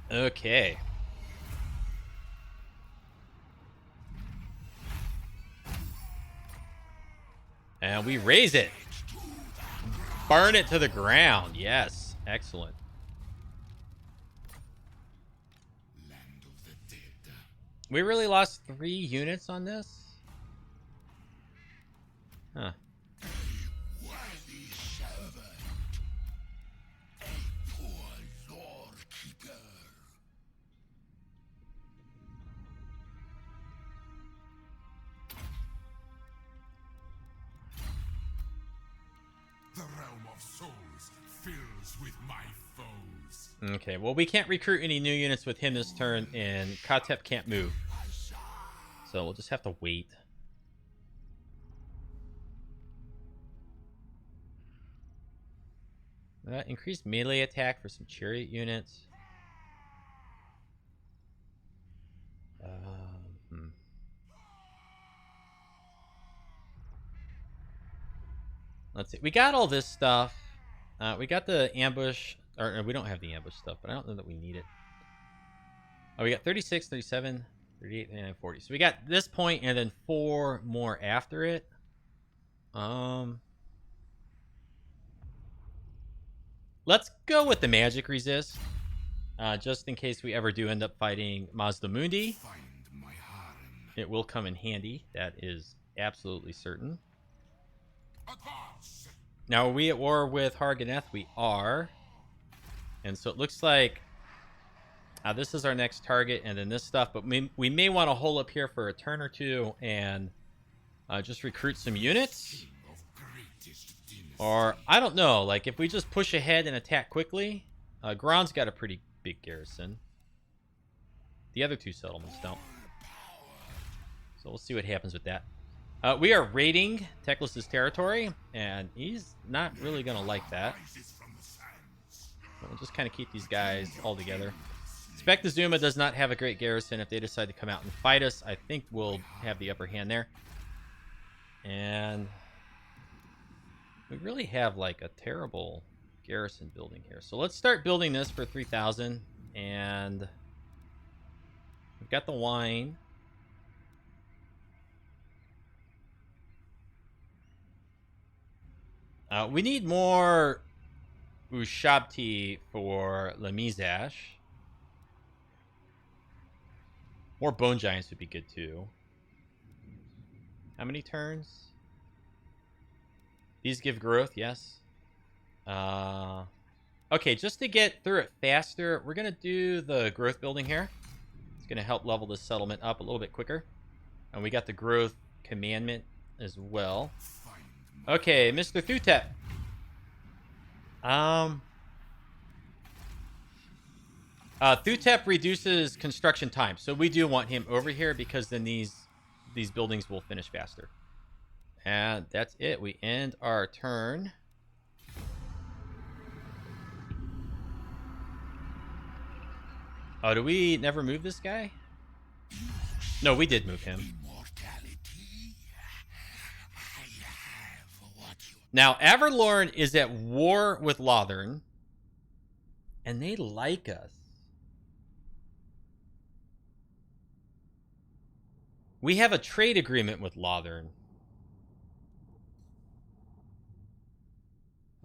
Okay. And we raze it. Burn it to the ground. Yes. Excellent. Land of the dead. We really lost 3 units on this? Huh. The realm of souls fills with my foes. Okay, well, we can't recruit any new units with him this turn, and Khatep can't move. So we'll just have to wait. Increased melee attack for some chariot units. Let's see. We got all this stuff. We got the ambush. Or we don't have the ambush stuff, but I don't know that we need it. Oh, we got 36, 37, 38, 39, 40. So we got this point and then 4 more after it. Let's go with the magic resist. Just in case we ever do end up fighting Mazdamundi. Find my harem. It will come in handy. That is absolutely certain. Advance. Now, are we at war with Har Ganeth? We are. And so it looks like this is our next target, and then this stuff. But we may want to hold up here for a turn or two and just recruit some units. Or, I don't know, like if we just push ahead and attack quickly, Grond's got a pretty big garrison. The other two settlements don't. So we'll see what happens with that. We are raiding Teclis's territory, and he's not really going to like that. We'll just kind of keep these guys all together. Spectazuma does not have a great garrison. If they decide to come out and fight us, I think we'll have the upper hand there. And we really have like a terrible garrison building here. So let's start building this for 3,000. And we've got the wine. We need more Ushabti for Lahmizzash. More Bone Giants would be good too. How many turns? These give growth, yes. Okay, just to get through it faster, we're going to do the growth building here. It's going to help level this settlement up a little bit quicker. And we got the growth commandment as well. Okay, Mr. Thutep. Thutep reduces construction time, so we do want him over here because then these buildings will finish faster. And that's it. We end our turn. Oh, do we never move this guy? No, we did move him. Now, Averlorn is at war with Lothern, and they like us. We have a trade agreement with Lothern.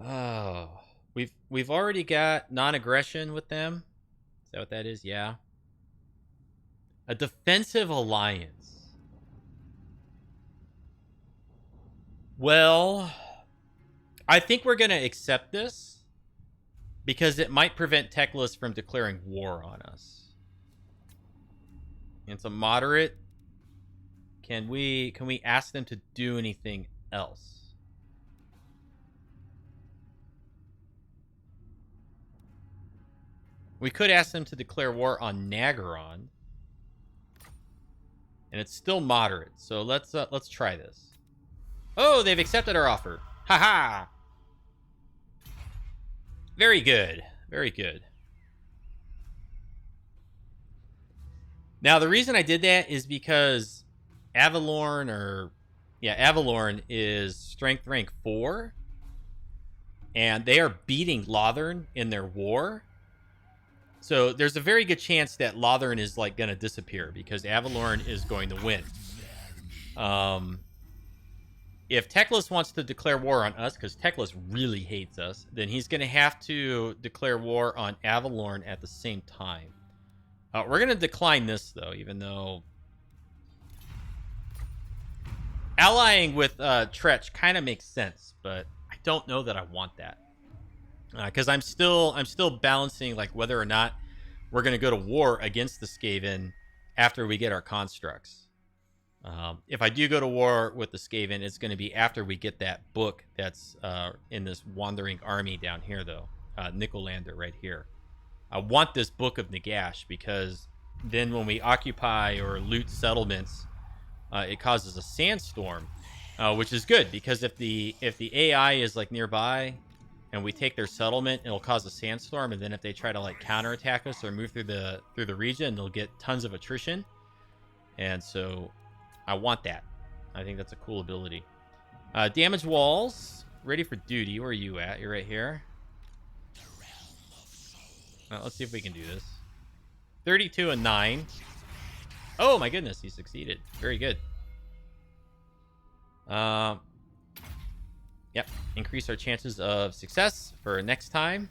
Oh, we've already got non-aggression with them. Is that what that is? Yeah. A defensive alliance. Well, I think we're going to accept this because it might prevent Teclis from declaring war on us. It's a moderate. Can we ask them to do anything else? We could ask them to declare war on Naggarond. And it's still moderate. So let's try this. Oh, they've accepted our offer. Haha. Very good. Very good. Now, the reason I did that is because Avalorn is strength rank 4. And they are beating Lothern in their war. So there's a very good chance that Lothern is like going to disappear because Avalorn is going to win. If Teclis wants to declare war on us, because Teclis really hates us, then he's going to have to declare war on Avalorn at the same time. We're going to decline this, though, even though allying with Tretch kind of makes sense, but I don't know that I want that. Because I'm still balancing like whether or not we're going to go to war against the Skaven after we get our constructs. If I do go to war with the Skaven, it's going to be after we get that book that's in this wandering army down here, though. Nicolandor right here. I want this Book of Nagash because then when we occupy or loot settlements, it causes a sandstorm, which is good because if the AI is like nearby and we take their settlement, it'll cause a sandstorm, and then if they try to like counterattack us or move through the region, they'll get tons of attrition. And so I want that. I think that's a cool ability. Damage walls, ready for duty. Where are you at? You're right here. Let's see if we can do this. 32 and 9. Oh my goodness, he succeeded. Very good. Yep, increase our chances of success for next time.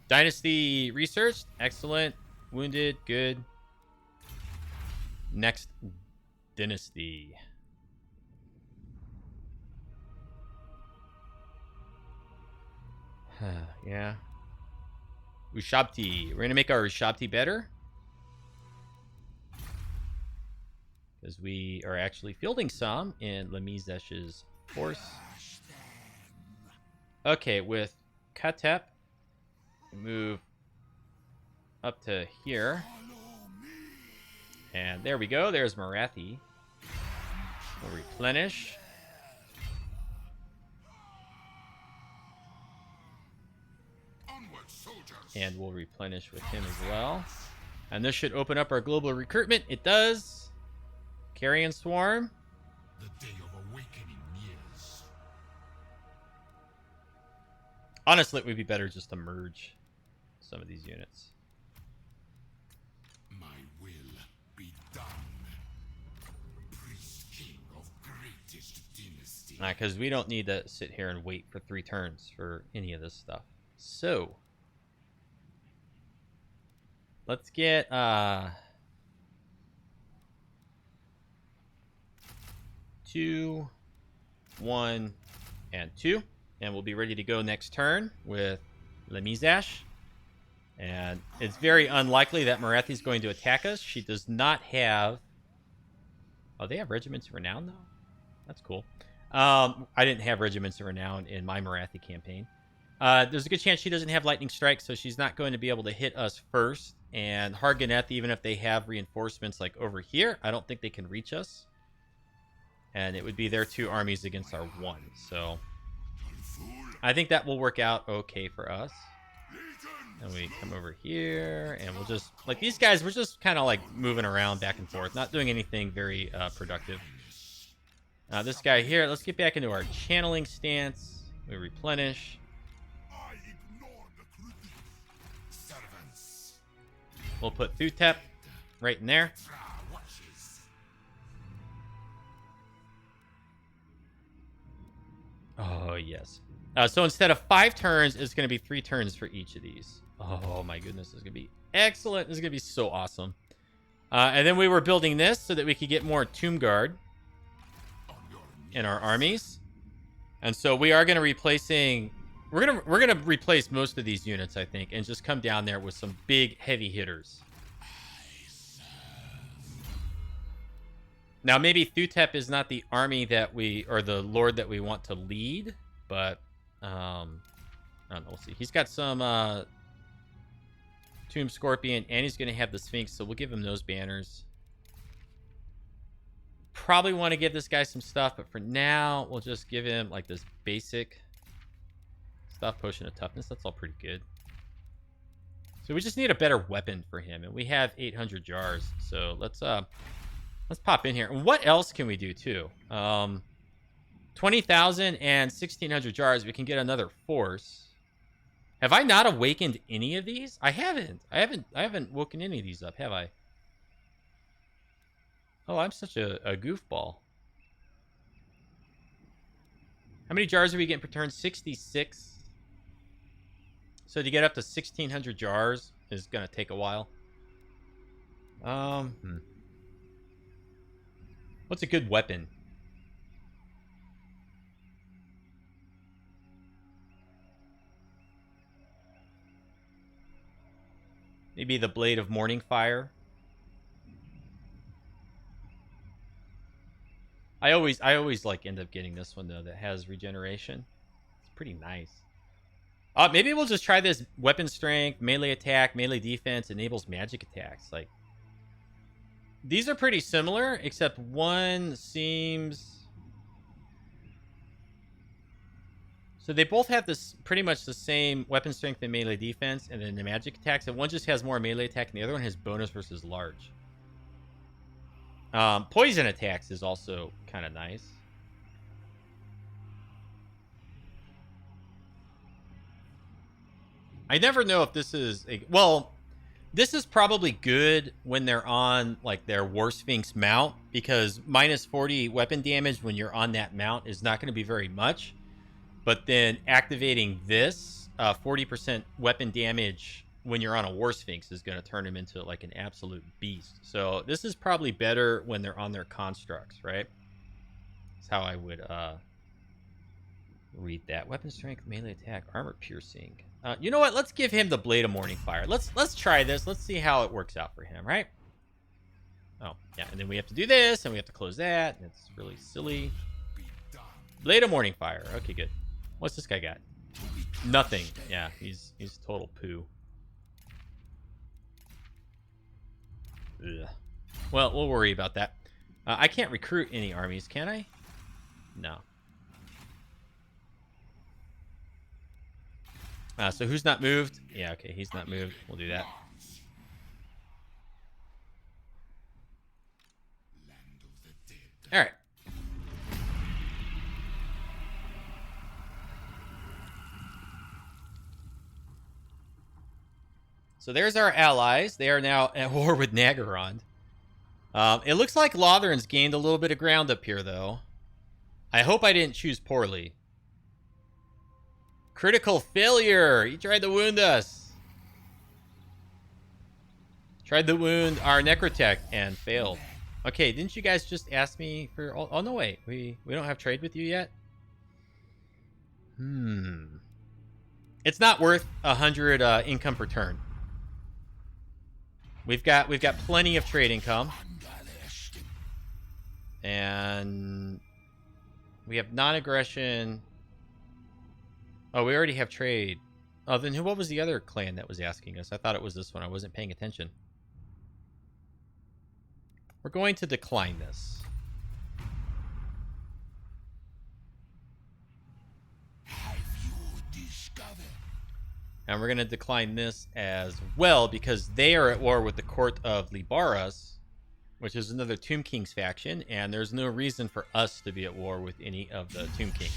Dynasty researched. Excellent. Wounded. Good. Next dynasty. Yeah. Ushabti. We're going to make our Ushabti better. Because we are actually fielding some in Lahmizzash's force. Okay, with Khatep, Move up to here. And there we go. There's Morathi. We'll replenish. And we'll replenish with him as well. And this should open up our global recruitment. It does. Carrion Swarm. The day of awakening nears. Honestly, it would be better just to merge some of these units. My will be done. Priest King of greatest dynasty. Because we don't need to sit here and wait for 3 turns for any of this stuff. So let's get 2, 1, and 2. And we'll be ready to go next turn with Lahmizzash. And it's very unlikely that Morathi's going to attack us. She does not have... Oh, they have Regiments of Renown, though? That's cool. I didn't have Regiments of Renown in my Morathi campaign. There's a good chance she doesn't have Lightning Strike, so she's not going to be able to hit us first. And Har Ganeth, even if they have reinforcements like over here, I don't think they can reach us. And it would be their 2 armies against our 1. So I think that will work out okay for us. And we come over here, and we'll just... Like, these guys, we're just kind of, like, moving around back and forth. Not doing anything very productive. This guy here, let's get back into our channeling stance. We replenish. I ignore the critics. Servants. We'll put Thutep right in there. Watches. Oh, yes. So instead of 5 turns, it's going to be 3 turns for each of these. Oh, my goodness. This is going to be excellent. This is going to be so awesome. And then we were building this so that we could get more Tomb Guard in our armies. And so we are going to replacing... We're gonna replace most of these units, I think, and just come down there with some big, heavy hitters. Now, maybe Thutep is not the army that we... Or the lord that we want to lead, but... I don't know. We'll see. He's got some Tomb Scorpion, and he's going to have the Sphinx, so we'll give him those banners. Probably want to give this guy some stuff, but for now, we'll just give him like this basic stuff, potion of toughness. That's all pretty good. So we just need a better weapon for him, and we have 800 jars. So let's pop in here. And what else can we do too? 20,000 and 1,600 jars. We can get another force. Have I not awakened any of these? I haven't. I haven't woken any of these up, have I? Oh, I'm such a goofball. How many jars are we getting per turn? 66. So to get up to 1,600 jars is going to take a while. What's a good weapon? Maybe the Blade of Morning Fire. I always like end up getting this one though that has regeneration. It's pretty nice. Maybe we'll just try this weapon strength, melee attack, melee defense, enables magic attacks. Like, these are pretty similar, except one seems... So they both have this pretty much the same weapon strength and melee defense, and then the magic attacks. And one just has more melee attack, and the other one has bonus versus large. Poison attacks is also kind of nice. I never know if this is... Well, this is probably good when they're on like their Warsphinx mount, because minus 40 weapon damage when you're on that mount is not going to be very much. But then activating this 40% weapon damage when you're on a Warsphinx is going to turn him into like an absolute beast. So this is probably better when they're on their constructs, right? That's how I would read that. Weapon strength, melee attack, armor piercing. You know what? Let's give him the Blade of Morning Fire. Let's try this. Let's see how it works out for him, right? Oh, yeah. And then we have to do this, and we have to close that. It's really silly. Blade of Morning Fire. Okay, good. What's this guy got? Nothing. Yeah, he's total poo. Ugh. Well, we'll worry about that. I can't recruit any armies, can I? No. So who's not moved? Yeah, okay, he's not moved. We'll do that. All right. So there's our allies. They are now at war with Naggarond. It looks like Lotherin's gained a little bit of ground up here, though. I hope I didn't choose poorly. Critical failure. He tried to wound us. Tried to wound our Necrotech and failed. Okay, didn't you guys just ask me for... Oh, no, wait. We don't have trade with you yet? It's not worth 100 income per turn. We've got plenty of trade income. And we have non-aggression. Oh, we already have trade. Oh, then what was the other clan that was asking us? I thought it was this one. I wasn't paying attention. We're going to decline this. And we're going to decline this as well because they are at war with the court of Libaras, which is another Tomb Kings faction, and there's no reason for us to be at war with any of the Tomb Kings.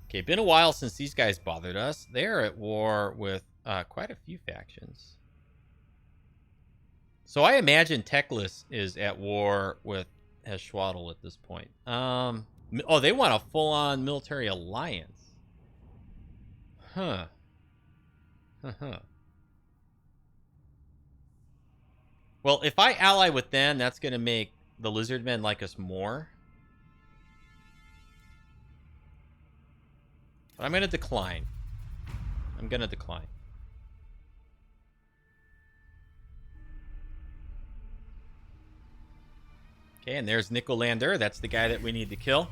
Okay, been a while since these guys bothered us. They're at war with quite a few factions. So I imagine Teclis is at war with Heshwaddle at this point. Oh, they want a full-on military alliance. Huh. Well, if I ally with them, that's going to make the Lizardmen like us more. But I'm going to decline. Okay, and there's Nicolandor. That's the guy that we need to kill.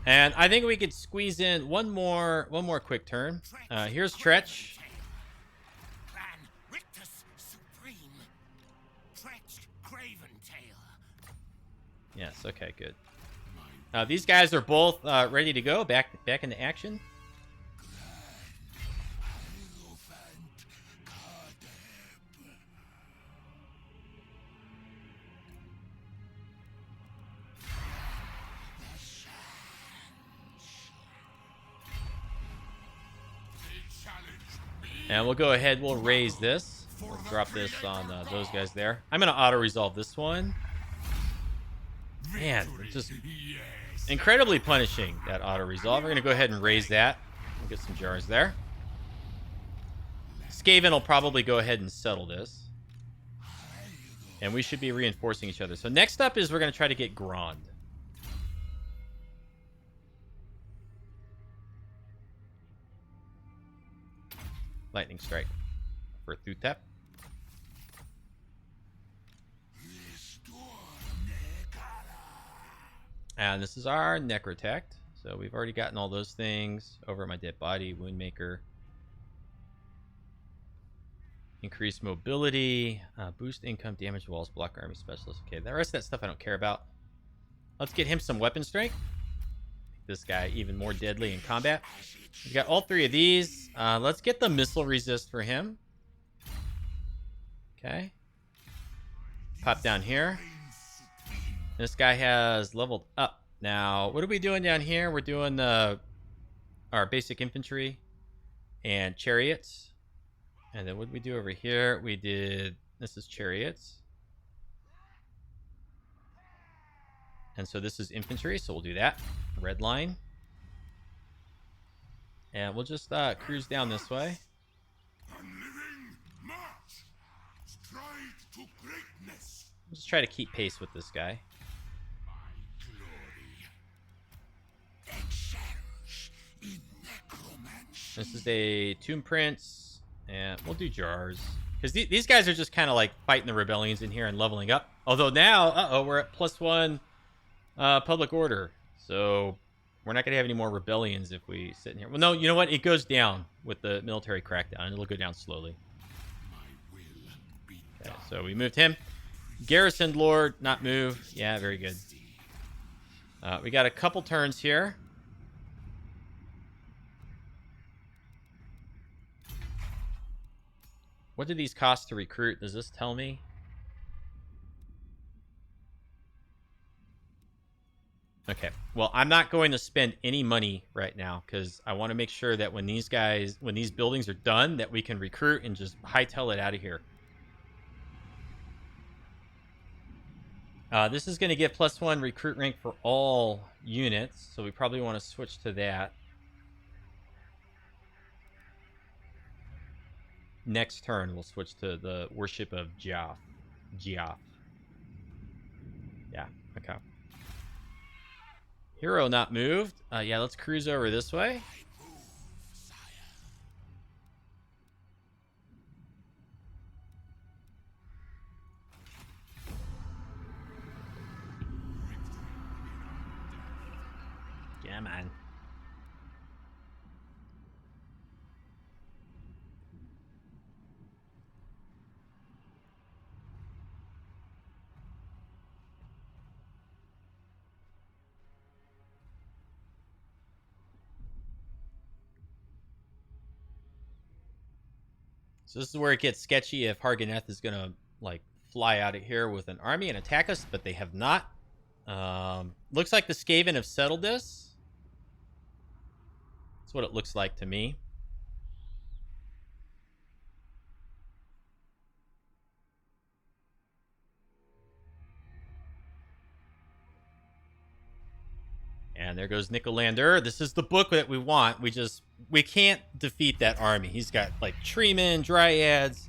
And I think we could squeeze in one more quick turn. Here's Tretch. Yes, okay, good. These guys are both ready to go, back into action. And we'll go ahead, we'll raise this. We'll drop this on those guys there. I'm going to auto-resolve this one. Man, just incredibly punishing, that auto-resolve. We're going to go ahead and raise that. We'll get some jars there. Skaven will probably go ahead and settle this. And we should be reinforcing each other. So next up is we're going to try to get Grand. Lightning strike for Thutep. And this is our Necrotect. So we've already gotten all those things. Over my dead body, Woundmaker. Increase mobility. Boost income, damage walls, block army specialist. Okay, the rest of that stuff I don't care about. Let's get him some weapon strength. Make this guy even more deadly in combat. We got all three of these. Let's get the missile resist for him. Okay. Pop down here. This guy has leveled up. Now, what are we doing down here? We're doing our basic infantry and chariots. And then what did we do over here? We did, this is chariots. And so this is infantry, so we'll do that. Red line. And we'll just cruise down this way. We'll just try to keep pace with this guy. This is a Tomb Prince, and we'll do jars. Because these guys are just kind of like fighting the rebellions in here and leveling up. Although now, we're at +1 public order. So We're not going to have any more rebellions if we sit in here. Well, no, you know what? It goes down with the military crackdown. It'll go down slowly. Okay, so we moved him. Garrison Lord, not move. Yeah, very good. We got a couple turns here. What do these cost to recruit? Does this tell me? Okay, well, I'm not going to spend any money right now because I want to make sure that when these buildings are done, that we can recruit and just hightail it out of here. This is going to give +1 recruit rank for all units, so we probably want to switch to that. Next turn, we'll switch to the Worship of Geoff. Yeah, okay. Hero not moved. Yeah, let's cruise over this way. Yeah, man. So this is where it gets sketchy if Har Ganeth is going to, like, fly out of here with an army and attack us, but they have not. Looks like the Skaven have settled this. That's what it looks like to me. And there goes Nicolandor. This is the book that we want. We can't defeat that army. He's got, like, treemen, dryads.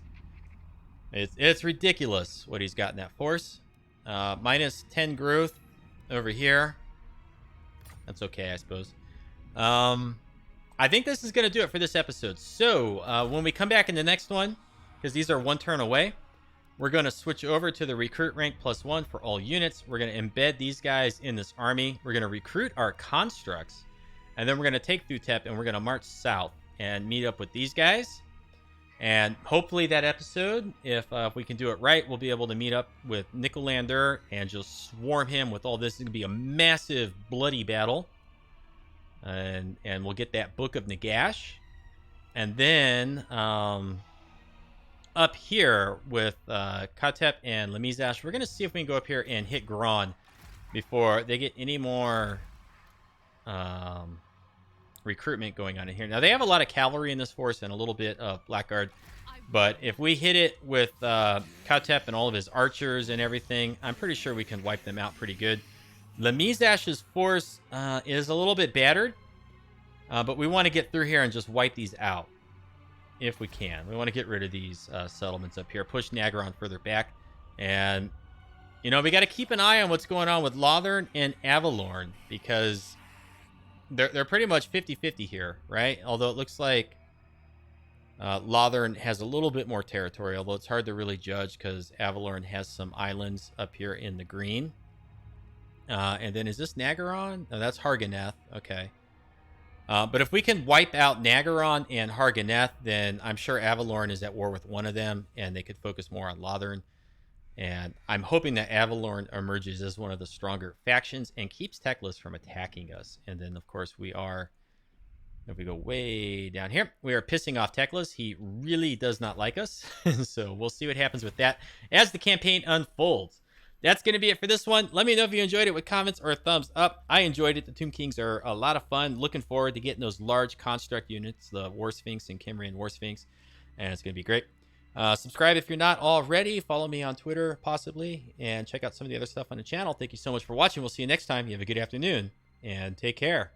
It's ridiculous what he's got in that force. Minus 10 growth over here. That's okay, I suppose. I think this is going to do it for this episode. So, when we come back in the next one, because these are one turn away, we're going to switch over to the recruit rank +1 for all units. We're going to embed these guys in this army. We're going to recruit our constructs. And then we're going to take Thutep and we're going to march south and meet up with these guys. And hopefully that episode, if we can do it right, we'll be able to meet up with Nicolandor and just swarm him with all this. It's going to be a massive, bloody battle. And we'll get that Book of Nagash. And then up here with Khatep and Lahmizzash, we're going to see if we can go up here and hit Grand before they get any more recruitment going on in here. Now, they have a lot of cavalry in this force and a little bit of blackguard. But if we hit it with Khatep and all of his archers and everything, I'm pretty sure we can wipe them out pretty good. Lahmizzash's force is a little bit battered. But we want to get through here and just wipe these out. If we can. We want to get rid of these settlements up here. Push Naggarond further back. And, you know, we got to keep an eye on what's going on with Lothern and Avalorn. Because they're pretty much 50-50 here, right? Although it looks like Lothern has a little bit more territory. Although it's hard to really judge because Avalorn has some islands up here in the green. And then is this Naggarond? No, that's Har Ganeth. Okay. But if we can wipe out Naggarond and Har Ganeth, then I'm sure Avalorn is at war with one of them, and they could focus more on Lothern. And I'm hoping that Avalorn emerges as one of the stronger factions and keeps Teclis from attacking us. And then, of course, if we go way down here, we are pissing off Teclis. He really does not like us. So we'll see what happens with that as the campaign unfolds. That's going to be it for this one. Let me know if you enjoyed it with comments or a thumbs up. I enjoyed it. The Tomb Kings are a lot of fun. Looking forward to getting those large construct units, the Warsphinx and Khemrian Warsphinx, and it's going to be great. Subscribe if you're not already. Follow me on Twitter, possibly, and check out some of the other stuff on the channel. Thank you so much for watching. We'll see you next time. You have a good afternoon, and take care.